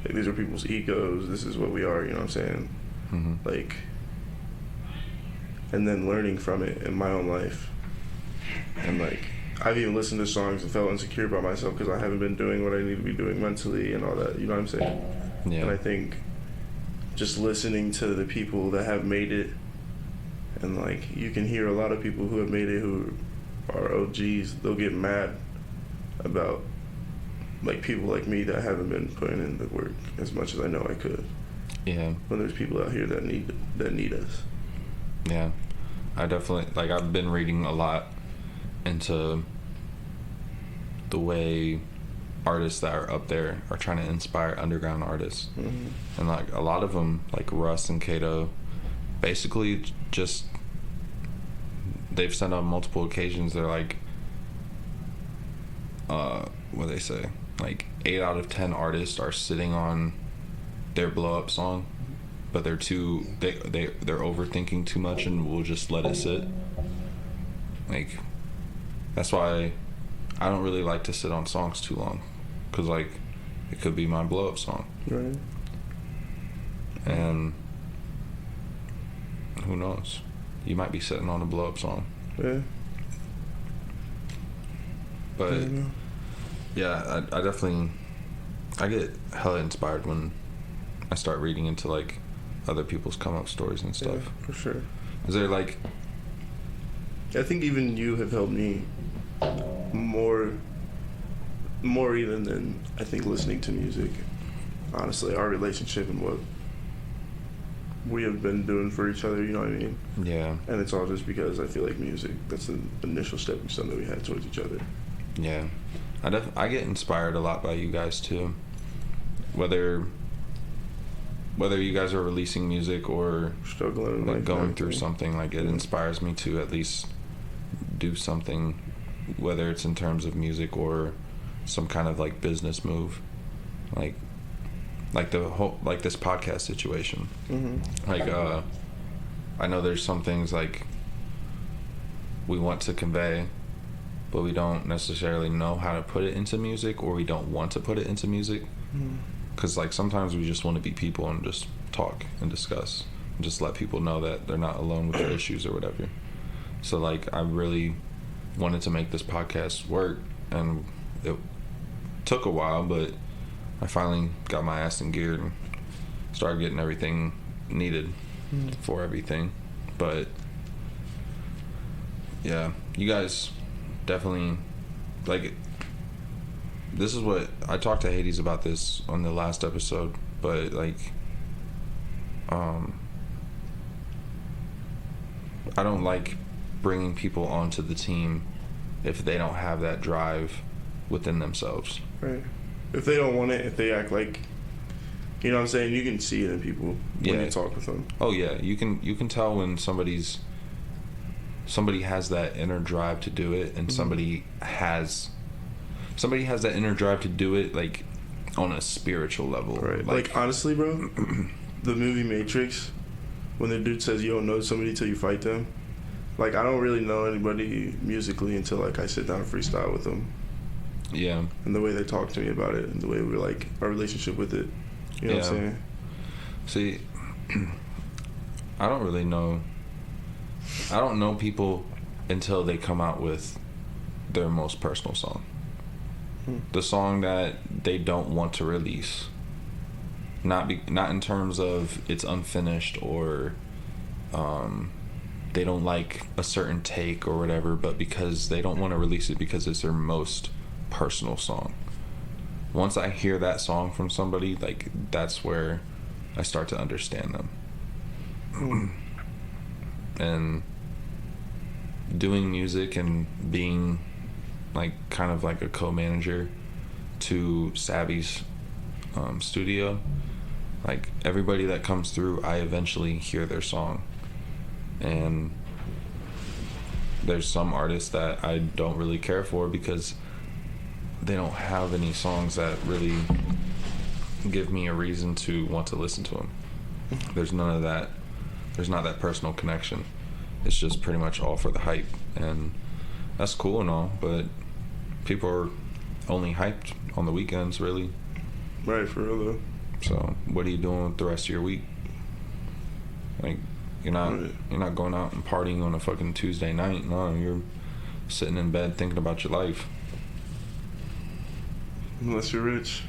Like, these are people's egos. This is what we are. You know what I'm saying? Mm-hmm. Like, and then learning from it in my own life, and like, I've even listened to songs and felt insecure about myself because I haven't been doing what I need to be doing mentally and all that. You know what I'm saying? Yeah. And I think just listening to the people that have made it, and like, you can hear a lot of people who have made it who are OGs, they'll get mad about like people like me that haven't been putting in the work as much as I know I could. Yeah. When there's people out here that need us. Yeah. I definitely, like, I've been reading a lot into the way artists that are up there are trying to inspire underground artists. Mm-hmm. And like a lot of them, like Russ and Kato, basically just, they've said on multiple occasions, they're like, what they say, like 8 out of 10 artists are sitting on their blow up song, but they're overthinking too much and will just let it sit. Like, that's why I don't really like to sit on songs too long, because like it could be my blow up song, Right. and who knows, you might be sitting on a blow up song. Yeah. But I know. yeah, I definitely, I get hella inspired when I start reading into like other people's come up stories and stuff. Yeah, for sure. Is there like, I think even you have helped me more even than I think listening to music. Honestly, our relationship and what we have been doing for each other, you know what I mean? yeah, And it's all just because I feel like music, that's the initial stepping stone that we had towards each other. yeah, I get inspired a lot by you guys too. Whether you guys are releasing music or Struggling, like life, going through everything. something, like it inspires me to at least do something, whether it's in terms of music or some kind of like business move, like the whole, like this podcast situation. Mm-hmm. Like I know there's some things like we want to convey, but we don't necessarily know how to put it into music, or we don't want to put it into music, because like sometimes we just want to be people and just talk and discuss and just let people know that they're not alone with their issues or whatever. So like I really wanted to make this podcast work, and it took a while, but I finally got my ass in gear and started getting everything needed for everything. But yeah, you guys definitely, like, this is what I talked to Hades about this on the last episode, but like I don't like bringing people onto the team if they don't have that drive within themselves. Right. If they don't want it, if they act like, you know what I'm saying, you can see it in people when Yeah. you talk with them. Oh yeah, you can tell when somebody has that inner drive to do it, and somebody has that inner drive to do it like on a spiritual level. Right. Like honestly, bro, the movie Matrix, when the dude says you don't know somebody till you fight them, like I don't really know anybody musically until like I sit down and freestyle with them. Yeah. And the way they talk to me about it, and the way we're like our relationship with it. You know what I'm saying? See, I don't really know. I don't know people until they come out with their most personal song. The song that they don't want to release. Not in terms of it's unfinished or they don't like a certain take or whatever, but because they don't want to release it because it's their most personal song. Once I hear that song from somebody, like that's where I start to understand them. And doing music and being like kind of like a co-manager to Savvy's studio, like everybody that comes through, I eventually hear their song. And there's some artists that I don't really care for because they don't have any songs that really give me a reason to want to listen to them. There's none of that. There's not that personal connection. It's just pretty much all for the hype. And that's cool and all, but people are only hyped on the weekends, really. Right, for real though. So what are you doing with the rest of your week? Like, you're not going out and partying on a fucking Tuesday night. No, you're sitting in bed thinking about your life. Unless you're rich.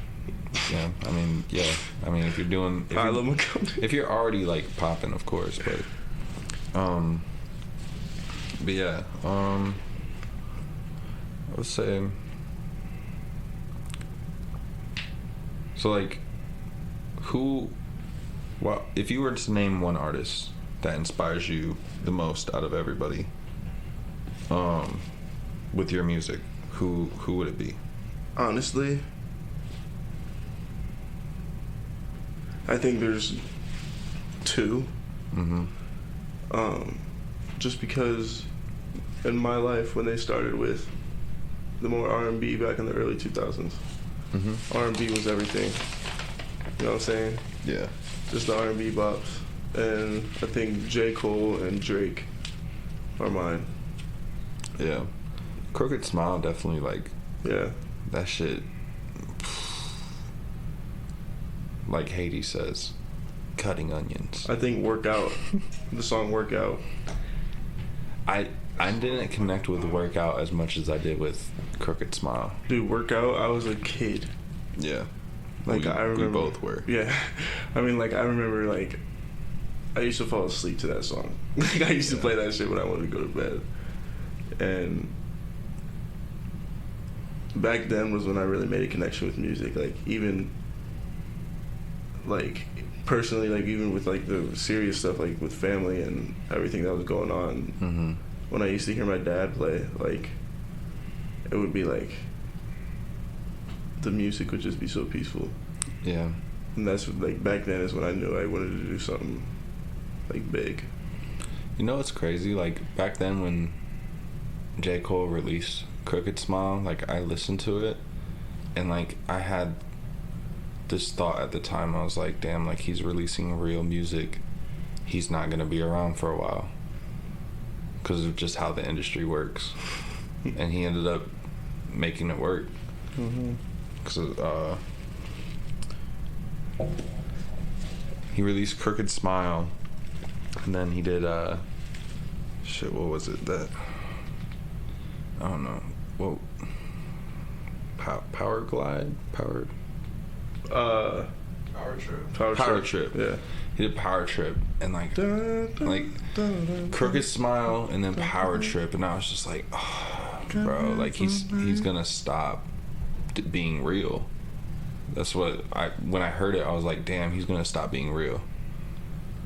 Yeah, I mean, if you're doing, if you're already like popping, of course, but yeah, I would say, so like, if you were to name one artist that inspires you the most out of everybody, with your music, who would it be? Honestly, I think there's two. Mm-hmm. Just because in my life, when they started with the more R&B back in the early 2000s, Mm-hmm. R&B was everything. You know what I'm saying? Yeah. Just the R&B bops. And I think J. Cole and Drake are mine. Yeah. Crooked Smile, definitely, like, Yeah. that shit, like Haiti says, cutting onions. I think Workout, the song Workout. I didn't connect with Workout as much as I did with Crooked Smile. Dude, Workout, I was a kid. Yeah. Like, I remember. We both were. Yeah. I mean, like, I remember, like, I used to fall asleep to that song. Like, I used to play that shit when I wanted to go to bed. And back then was when I really made a connection with music. Like, even, like, personally, like, even with, like, the serious stuff, like, with family and everything that was going on, Mm-hmm. when I used to hear my dad play, like, it would be, like, the music would just be so peaceful. Yeah. And that's, like, back then is when I knew I wanted to do something, like, big. You know what's crazy? Like, back then when J. Cole released Crooked Smile, like, I listened to it, and, like, I had this thought at the time. I was like, damn, like, he's releasing real music. He's not going to be around for a while because of just how the industry works. And he ended up making it work. Mm-hmm. Because he released Crooked Smile, and then he did shit, what was it that, I don't know, well, Power Glide, Power Trip. Power Trip. Yeah. He did Power Trip, and like Crooked Smile, and then Power Trip, and I was just like, oh, bro, like he's gonna stop being real. That's what when I heard it, I was like, damn, he's gonna stop being real.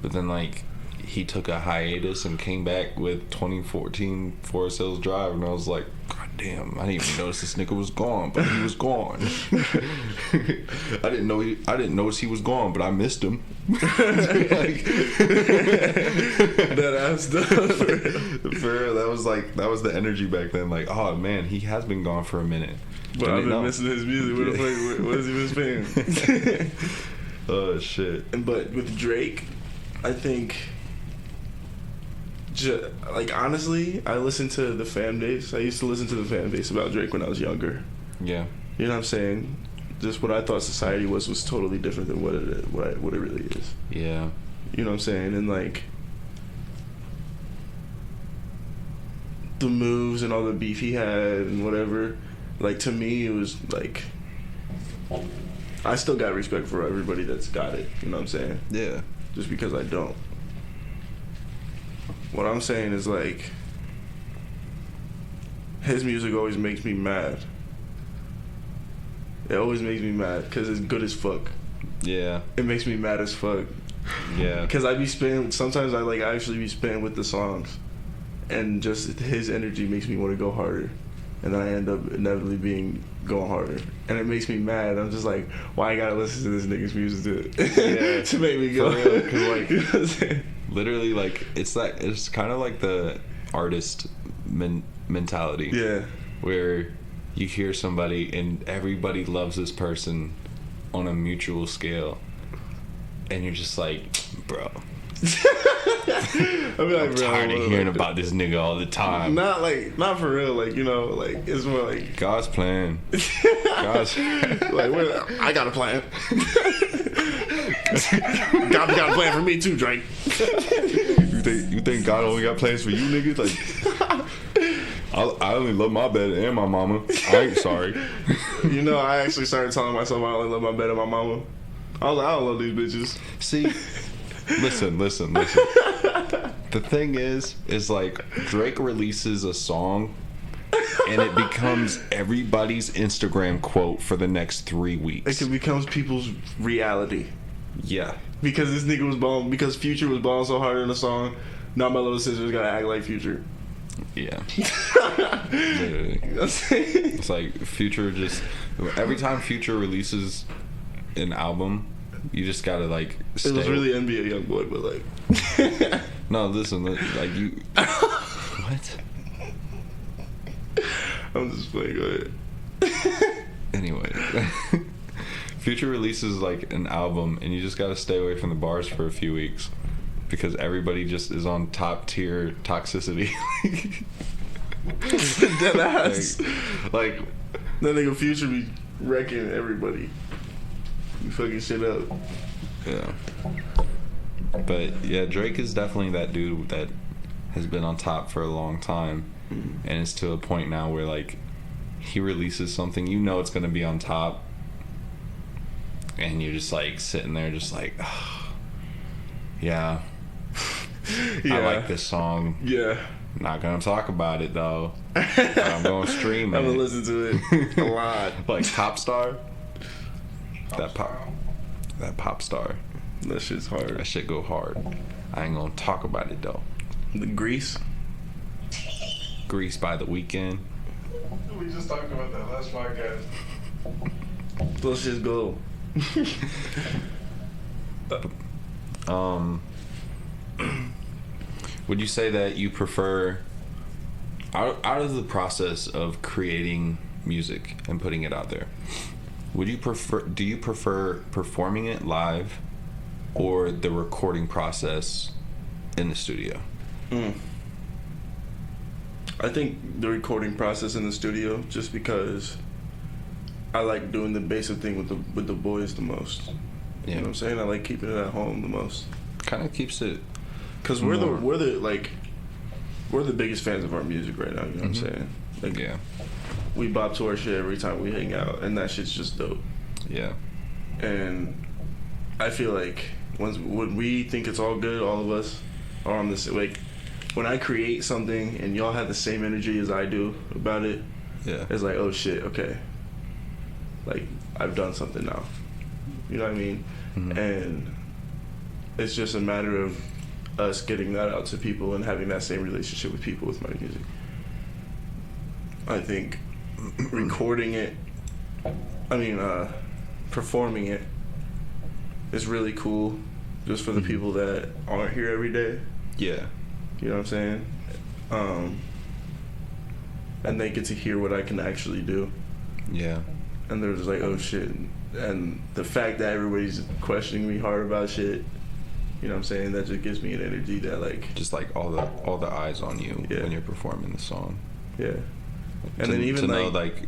But then, like, he took a hiatus and came back with 2014 Forest Hills Drive, and I was like, god damn, I didn't even notice this nigga was gone, but he was gone. I didn't notice he was gone, but I missed him. That ass stuff. For real, that was the energy back then. Like, oh man, he has been gone for a minute. But I've been missing his music. What the fuck? What has he been spinning? Oh shit. But with Drake, I think, like, honestly, I listened to the fan base. I used to listen to the fan base about Drake when I was younger. Yeah. You know what I'm saying? Just what I thought society was totally different than what it really is. Yeah. You know what I'm saying? And, like, the moves and all the beef he had and whatever, like, to me, it was, like, I still got respect for everybody that's got it. You know what I'm saying? Yeah. Just because I don't. What I'm saying is, like, his music always makes me mad. It always makes me mad because it's good as fuck. Yeah. It makes me mad as fuck. Yeah. Because I be spinning, sometimes I, like, actually be spinning with the songs. And just his energy makes me want to go harder. And then I end up inevitably going harder. And it makes me mad. I'm just like, why I gotta listen to this nigga's music to make me go? For real, 'cause, like, you know what I'm saying? Literally, like, it's kind of like the artist mentality. Yeah. Where you hear somebody and everybody loves this person on a mutual scale. And you're just like, bro. I'll be like, I'm bro, tired of like, hearing about this nigga all the time. Not for real. Like, you know, like it's more like God's plan. God's like I got a plan. God got a plan for me too, Drake. You think God only got plans for you niggas? Like, I only love my bed and my mama. I ain't sorry. You know, I actually started telling myself I only love my bed and my mama. I was like, I don't love these bitches. See, listen. The thing is like Drake releases a song and it becomes everybody's Instagram quote for the next 3 weeks. It becomes people's reality. Yeah. Because this nigga was balling, because Future was balling so hard in the song, now my little sister's gotta act like Future. Yeah. Literally. You know what I'm saying? It's like Future just, every time Future releases an album, you just gotta like stay. It was really NBA Youngboy, but like. No, listen, like you. What? I'm just playing, go ahead. Anyway. Future releases like an album and you just gotta stay away from the bars for a few weeks because everybody just is on top tier toxicity. Dead ass. Like that nigga Future be wrecking everybody. You fucking shit up. Yeah. But yeah, Drake is definitely that dude that has been on top for a long time, and it's to a point now where like he releases something, you know it's gonna be on top, and you're just like sitting there just like, oh, yeah, I like this song. Yeah. Not gonna talk about it though. But I'm gonna stream it. I'm gonna listen to it a lot. Like Pop Star. That pop star. That shit's hard. That shit go hard. I ain't gonna talk about it though. The Grease. Grease by The Weeknd. We just talked about that last podcast. Those shits go. Would you say that you prefer out of the process of creating music and putting it out there, do you prefer performing it live or the recording process in the studio? I think the recording process in the studio, just because I like doing the basic thing with the boys the most. Yeah. You know what I'm saying? I like keeping it at home the most. Kind of keeps it, because we're the biggest fans of our music right now. You know what I'm saying? Like, yeah, we bop to our shit every time we hang out, and that shit's just dope. yeah. And I feel like when we think it's all good, all of us are on this. Like, when I create something and y'all have the same energy as I do about it, Yeah. it's like, oh shit, okay. Like, I've done something now. You know what I mean? Mm-hmm. And it's just a matter of us getting that out to people and having that same relationship with people with my music. I think recording it, performing it is really cool just for the people that aren't here every day. Yeah. You know what I'm saying? And they get to hear what I can actually do. Yeah. And they're just like, oh shit. And the fact that everybody's questioning me hard about shit, you know what I'm saying, that just gives me an energy that like, Just like all the eyes on you when you're performing the song. yeah. And then even to like, know like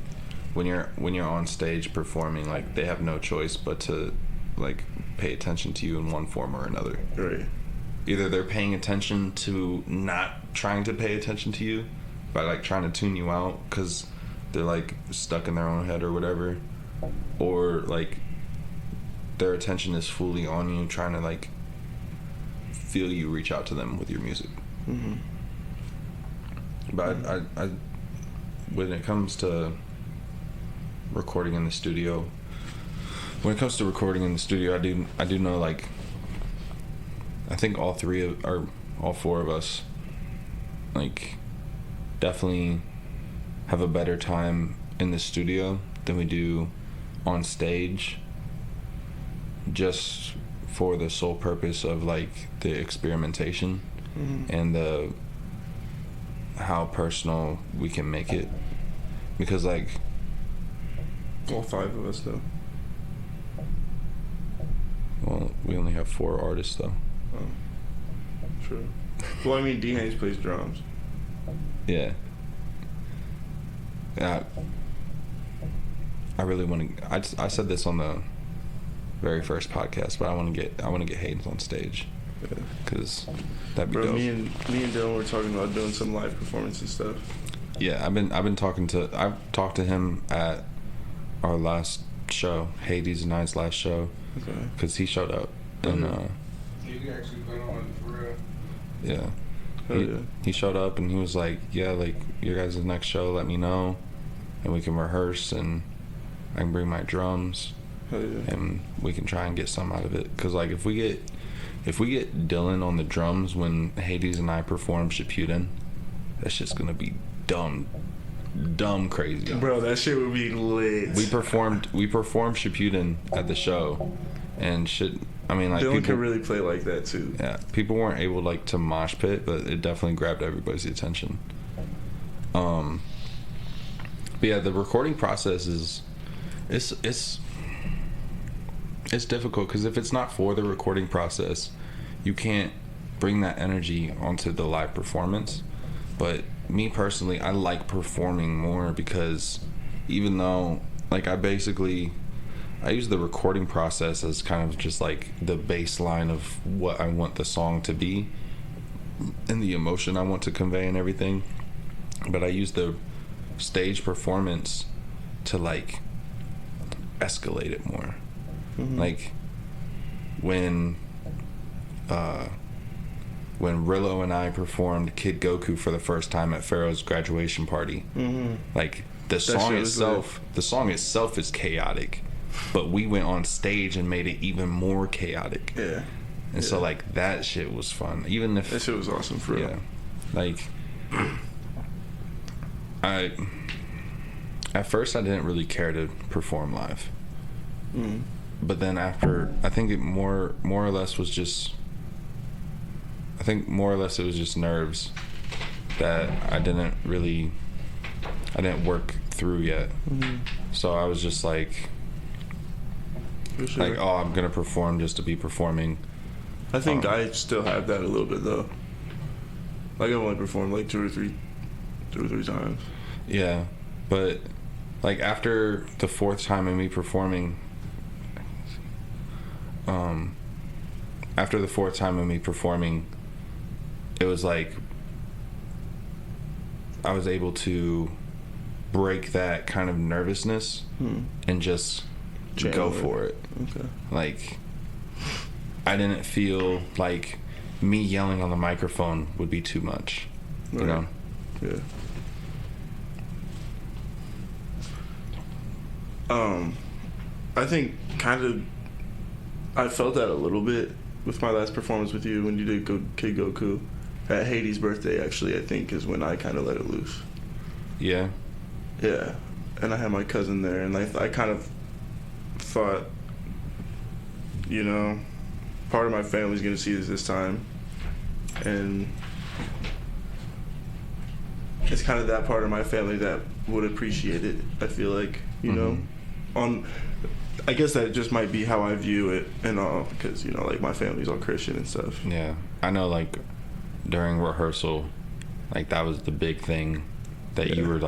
when you're on stage performing, like they have no choice but to like pay attention to you in one form or another. right. Either they're paying attention to not trying to pay attention to you by like trying to tune you out because they're like stuck in their own head or whatever, or like their attention is fully on you, trying to like feel you reach out to them with your music. Mm-hmm. But I when it comes to recording in the studio, I do know like I think all four of us like definitely have a better time in the studio than we do on stage, just for the sole purpose of like the experimentation and the how personal we can make it, because like All five of us though. well, we only have 4 artists though. Oh, true. Well, I mean, D. Haynes plays drums. Yeah. Yeah. I really want to. I said this on the very first podcast, but I want to get Haynes on stage because that'd be Bro, dope. me and Dylan were talking about doing some live performance and stuff. Yeah, I've talked to him at our last show, Hades and I's last show, because he showed up and You can actually put on for real. yeah. He showed up and he was like, yeah, like your guys' next show, let me know, and we can rehearse and I can bring my drums, and we can try and get some out of it. Cause like if we get Dylan on the drums when Hades and I perform Shippuden, that shit's gonna be dumb crazy. Bro, that shit would be lit. We performed Shippuden at the show, and shit. I mean, like, Dylan can really play like that too. Yeah, people weren't able like to mosh pit, but it definitely grabbed everybody's attention. But yeah, the recording process is it's difficult because if it's not for the recording process, you can't bring that energy onto the live performance. But me personally, I like performing more because even though like I use the recording process as kind of just like the baseline of what I want the song to be and the emotion I want to convey and everything, but I use the stage performance to like escalate it more. Like when Rillo and I performed Kid Goku for the first time at Pharaoh's graduation party, like the song itself is chaotic, but we went on stage and made it even more chaotic. Yeah. And so like that shit was fun. Even if that shit was awesome for real. Yeah. Like at first I didn't really care to perform live. But then after, I think it more or less it was just nerves that I didn't work through yet. So I was just like, like, oh, I'm gonna perform just to be performing. I think I still have that a little bit though. Like I've only performed like two or three times. Yeah, but like after the fourth time of me performing, it was like I was able to break that kind of nervousness and just go for it. Okay. Like I didn't feel like me yelling on the microphone would be too much. You know? Yeah. I think kind of I felt that a little bit with my last performance with you when you did Kid Goku at Hades' birthday. Actually, I think is when I kind of let it loose. Yeah. Yeah, and I had my cousin there, and I kind of thought, you know, part of my family's gonna see this time, and it's kind of that part of my family that would appreciate it. I feel like, you know, I guess that just might be how I view it and all, because, you know, like my family's all Christian and stuff. Yeah, I know, like during rehearsal, like that was the big thing that you were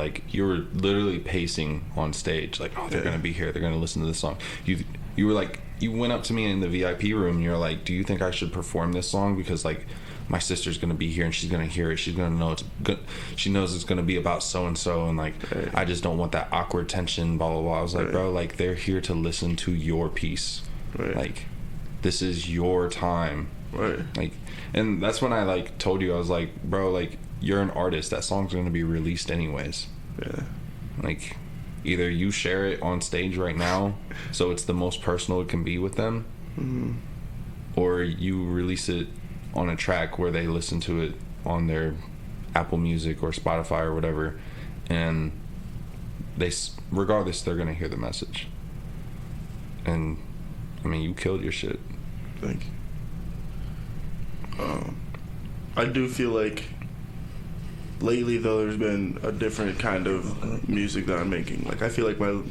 literally pacing on stage, like, oh, they're gonna be here, they're gonna listen to this song. You were like, you went up to me in the VIP room and you're like, do you think I should perform this song because like my sister's gonna be here and she's gonna hear it, she's gonna know she knows it's gonna be about so and so, and like I just don't want that awkward tension, blah blah blah. I was like, bro, like they're here to listen to your piece, like this is your time, like, and that's when I like told you, I was like, bro, like you're an artist, that song's gonna be released anyways, like either you share it on stage right now so it's the most personal it can be with them, or you release it on a track where they listen to it on their Apple Music or Spotify or whatever, and regardless they're gonna hear the message. And I mean, you killed your shit. Thank you. I do feel like lately though there's been a different kind of music that I'm making. Like I feel like my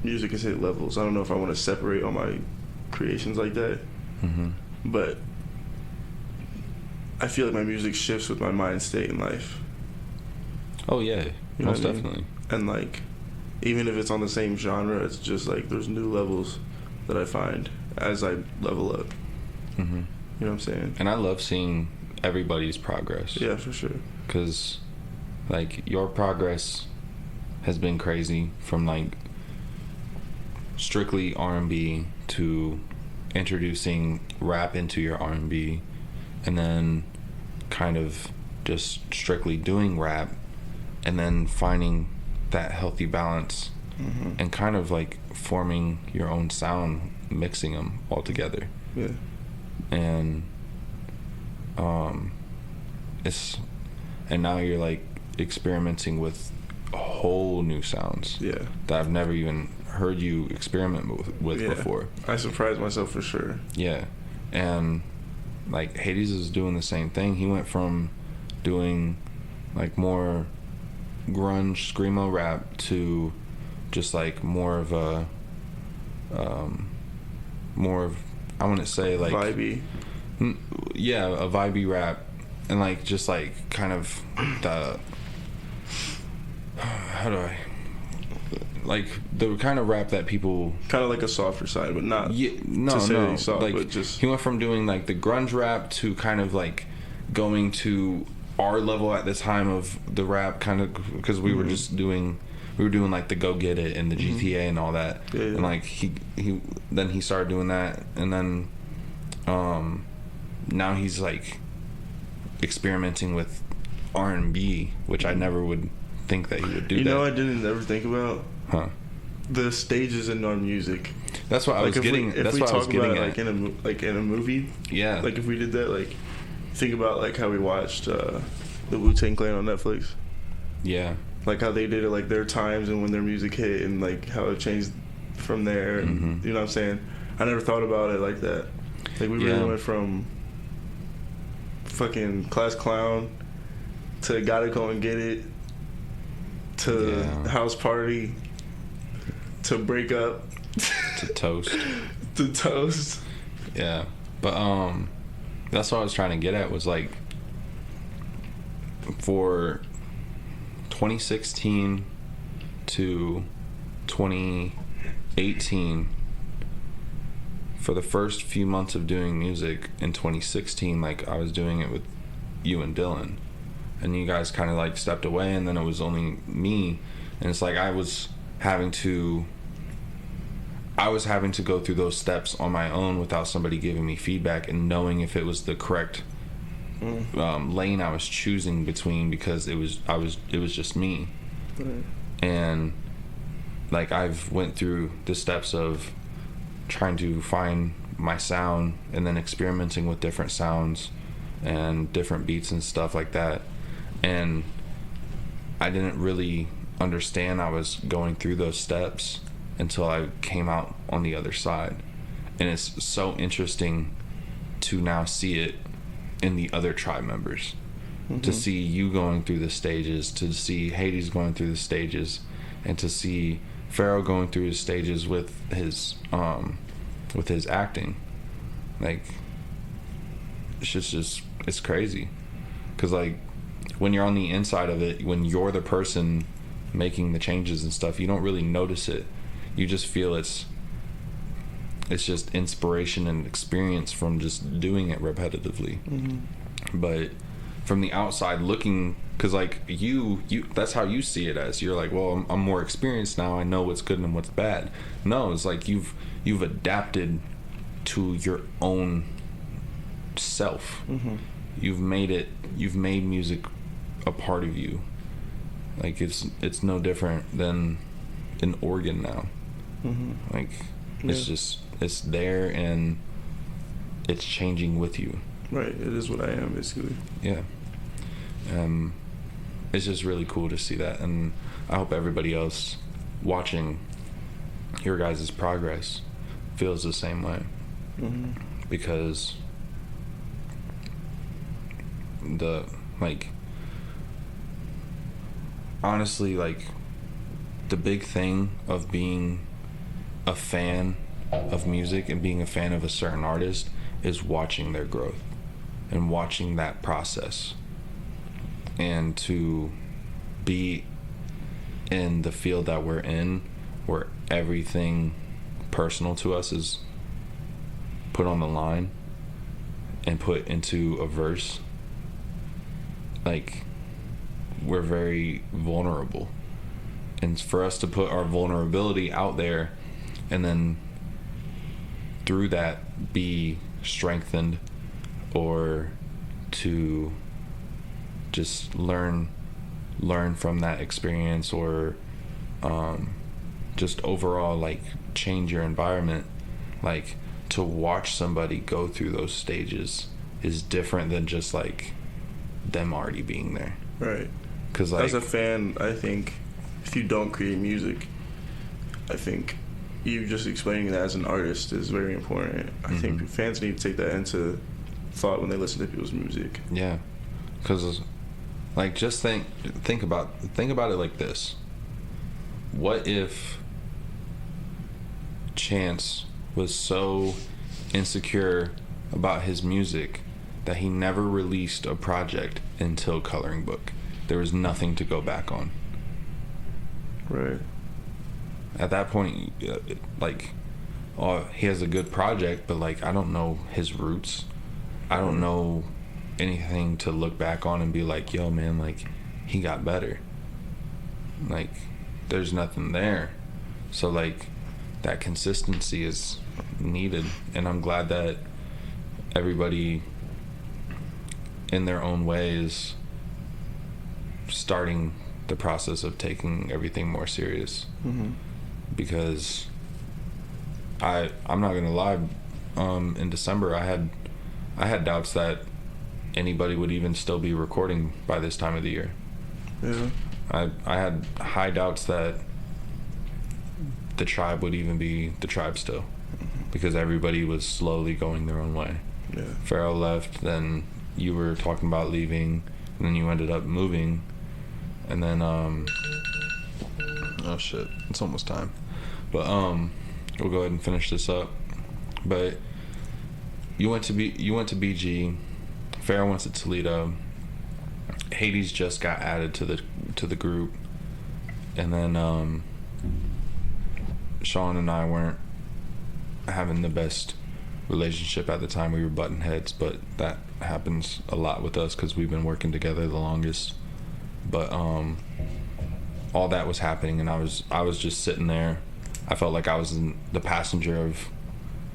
music has hit levels. I don't know if I want to separate all my creations like that, but I feel like my music shifts with my mind state in life. Oh yeah, You know most what I mean? definitely. And like, even if it's on the same genre, it's just like there's new levels that I find as I level up. Mm-hmm. You know what I'm saying? And I love seeing everybody's progress. Yeah, for sure. Because, like, your progress has been crazy from, like, strictly R&B to introducing rap into your R&B, and then kind of just strictly doing rap, and then finding that healthy balance, and kind of, like, forming your own sound, mixing them all together. Yeah. And and now you're like experimenting with whole new sounds Yeah. that I've never even heard you experiment with Yeah. before. I surprised myself for sure. Yeah. And like Hades is doing the same thing. He went from doing like more grunge screamo rap to just like more of a I wouldn't say like Vibey. yeah, a vibey rap, and like just like kind of the how do I like the kind of rap that people Kind of like a softer side, but not. yeah no to say no he's soft, like but just he went from doing like the grunge rap to kind of like going to our level at the time of the rap, kind of because we were just doing like the Go Get It and the GTA and all that. Yeah, yeah. And like he then he started doing that, and then now he's like experimenting with R&B, which I never would think that he would do. You that. know, I didn't ever think about Huh? the stages in our music. That's what I was getting. If That's we what I was talk about getting it, at. like in a movie, Yeah. like if we did that, like think about like how we watched the Wu-Tang Clan on Netflix, Yeah. like how they did it, like their times and when their music hit, and like how it changed from there. And you know what I'm saying? I never thought about it like that. Like we really Yeah. went from fucking Class Clown to Gotta Go and Get It to Yeah. House Party to Break Up To Toast. to Toast. Yeah. But that's what I was trying to get at, was like for 2016 to 2018, for the first few months of doing music in 2016, like I was doing it with you and Dylan, and you guys kind of like stepped away, and then it was only me, and it's like I was having to go through those steps on my own without somebody giving me feedback and knowing if it was the correct lane I was choosing between, because it was just me. And like I've went through the steps of trying to find my sound and then experimenting with different sounds and different beats and stuff like that, and I didn't really understand I was going through those steps until I came out on the other side. And it's so interesting to now see it in the other tribe members, to see you going through the stages, to see Hades going through the stages, and to see Pharaoh going through his stages with his acting. Like it's just it's crazy, because like when you're on the inside of it, when you're the person making the changes and stuff, you don't really notice it. You just feel it's just inspiration and experience from just doing it repetitively. But from the outside looking, because like you that's how you see it, as you're like, well, I'm more experienced now, I know what's good and what's bad. No, it's like you've adapted to your own self. You've made music a part of you. Like it's no different than an organ now. Like it's just, it's there and it's changing with you. Right, it is what I am, basically. Yeah. It's just really cool to see that, and I hope everybody else watching your guys' progress feels the same way. Because honestly, like the big thing of being a fan of music and being a fan of a certain artist is watching their growth. and watching that process, and to be in the field that we're in, where everything personal to us is put on the line and put into a verse. Like, we're very vulnerable, and for us to put our vulnerability out there and then through that be strengthened, or to just learn from that experience, or just overall like change your environment, like to watch somebody go through those stages is different than just like them already being there. Right. Because like, as a fan, I think if you don't create music, I think you just explaining that as an artist is very important. I think fans need to take that into thought when they listen to people's music. Yeah, because like just think about it like this. What if Chance was so insecure about his music that he never released a project until Coloring Book? There was nothing to go back on. Right. At that point, like, oh, he has a good project, but like, I don't know his roots. I don't know anything to look back on and be like, yo, man, like, he got better. Like, there's nothing there. So like, that consistency is needed, and I'm glad that everybody in their own way is starting the process of taking everything more serious. Because I'm not gonna lie, in December I had doubts that anybody would even still be recording by this time of the year. Yeah. I had high doubts that the tribe would even be the tribe still, because everybody was slowly going their own way. Yeah. Farrell left, then you were talking about leaving, and then you ended up moving, and then oh shit, it's almost time. But we'll go ahead and finish this up. But you went to BG, Farrell went to Toledo, Hades just got added to the group, and then Sean and I weren't having the best relationship at the time. We were butting heads, but that happens a lot with us because we've been working together the longest. But all that was happening, and I was just sitting there. I felt like I was in the passenger of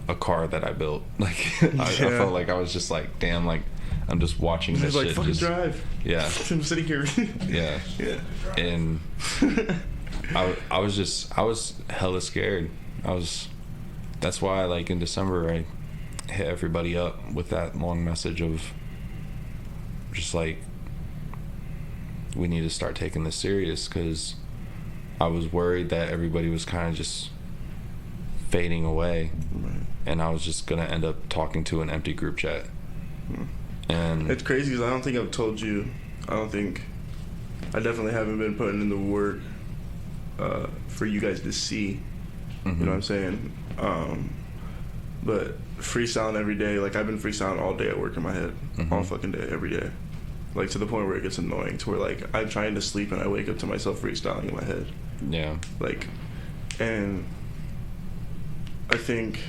a car that I built. Like I felt like I was just like, damn, like I'm just watching this like, shit. Fucking just drive. Yeah. I'm sitting here. Yeah. Yeah. And I was hella scared. That's why, like, in December I hit everybody up with that long message of just like, we need to start taking this serious, because I was worried that everybody was kind of just fading away, and I was just gonna end up talking to an empty group chat. And it's crazy because I don't think I've told you. I definitely haven't been putting in the work for you guys to see. You know what I'm saying? But freestyling every day, like I've been freestyling all day at work in my head, all fucking day, every day. Like to the point where it gets annoying, to where like I'm trying to sleep and I wake up to myself freestyling in my head. Yeah. Like, and I think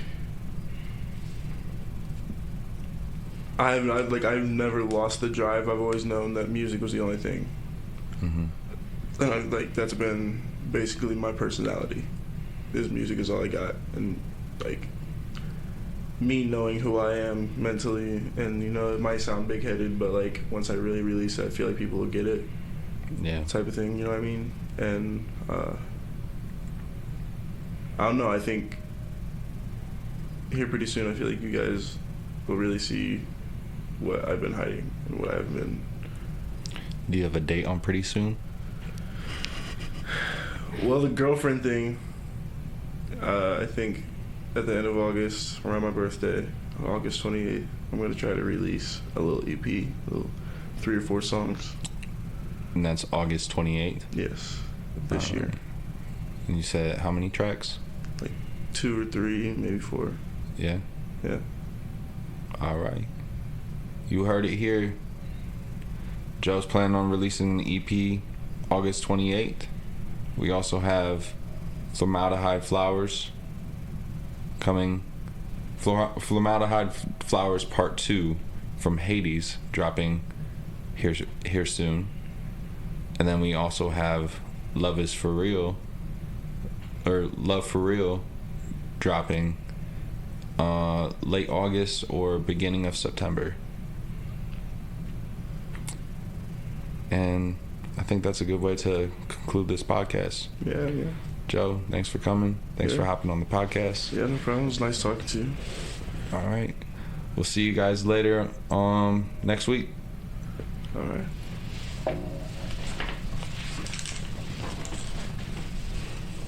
I've never lost the drive. I've always known that music was the only thing. And that's been basically my personality. This music is all I got, and like me knowing who I am mentally, and you know, it might sound big-headed, but like once I really release it, I feel like people will get it. Yeah. Type of thing, you know what I mean? And I don't know, I think here pretty soon I feel like you guys will really see what I've been hiding and what I've been. Do you have a date on pretty soon? Well, the girlfriend thing, I think at the end of August, around my birthday, August 28th, I'm going to try to release a little EP, a little 3 or 4 songs. And that's August 28th? Yes, this year. And you said how many tracks? Like 2 or 3, maybe 4. Yeah? Yeah. All right. you heard it here. Joe's planning on releasing an EP August 28th. We also have Formaldehyde Flowers coming. Formaldehyde Flowers Part 2 from Hades dropping here soon. And then we also have Love For Real dropping late August or beginning of September. And I think that's a good way to conclude this podcast. Yeah. Joe, thanks for coming. Thanks for hopping on the podcast. Yeah, no problem. It was nice talking to you. All right. We'll see you guys later next week. All right.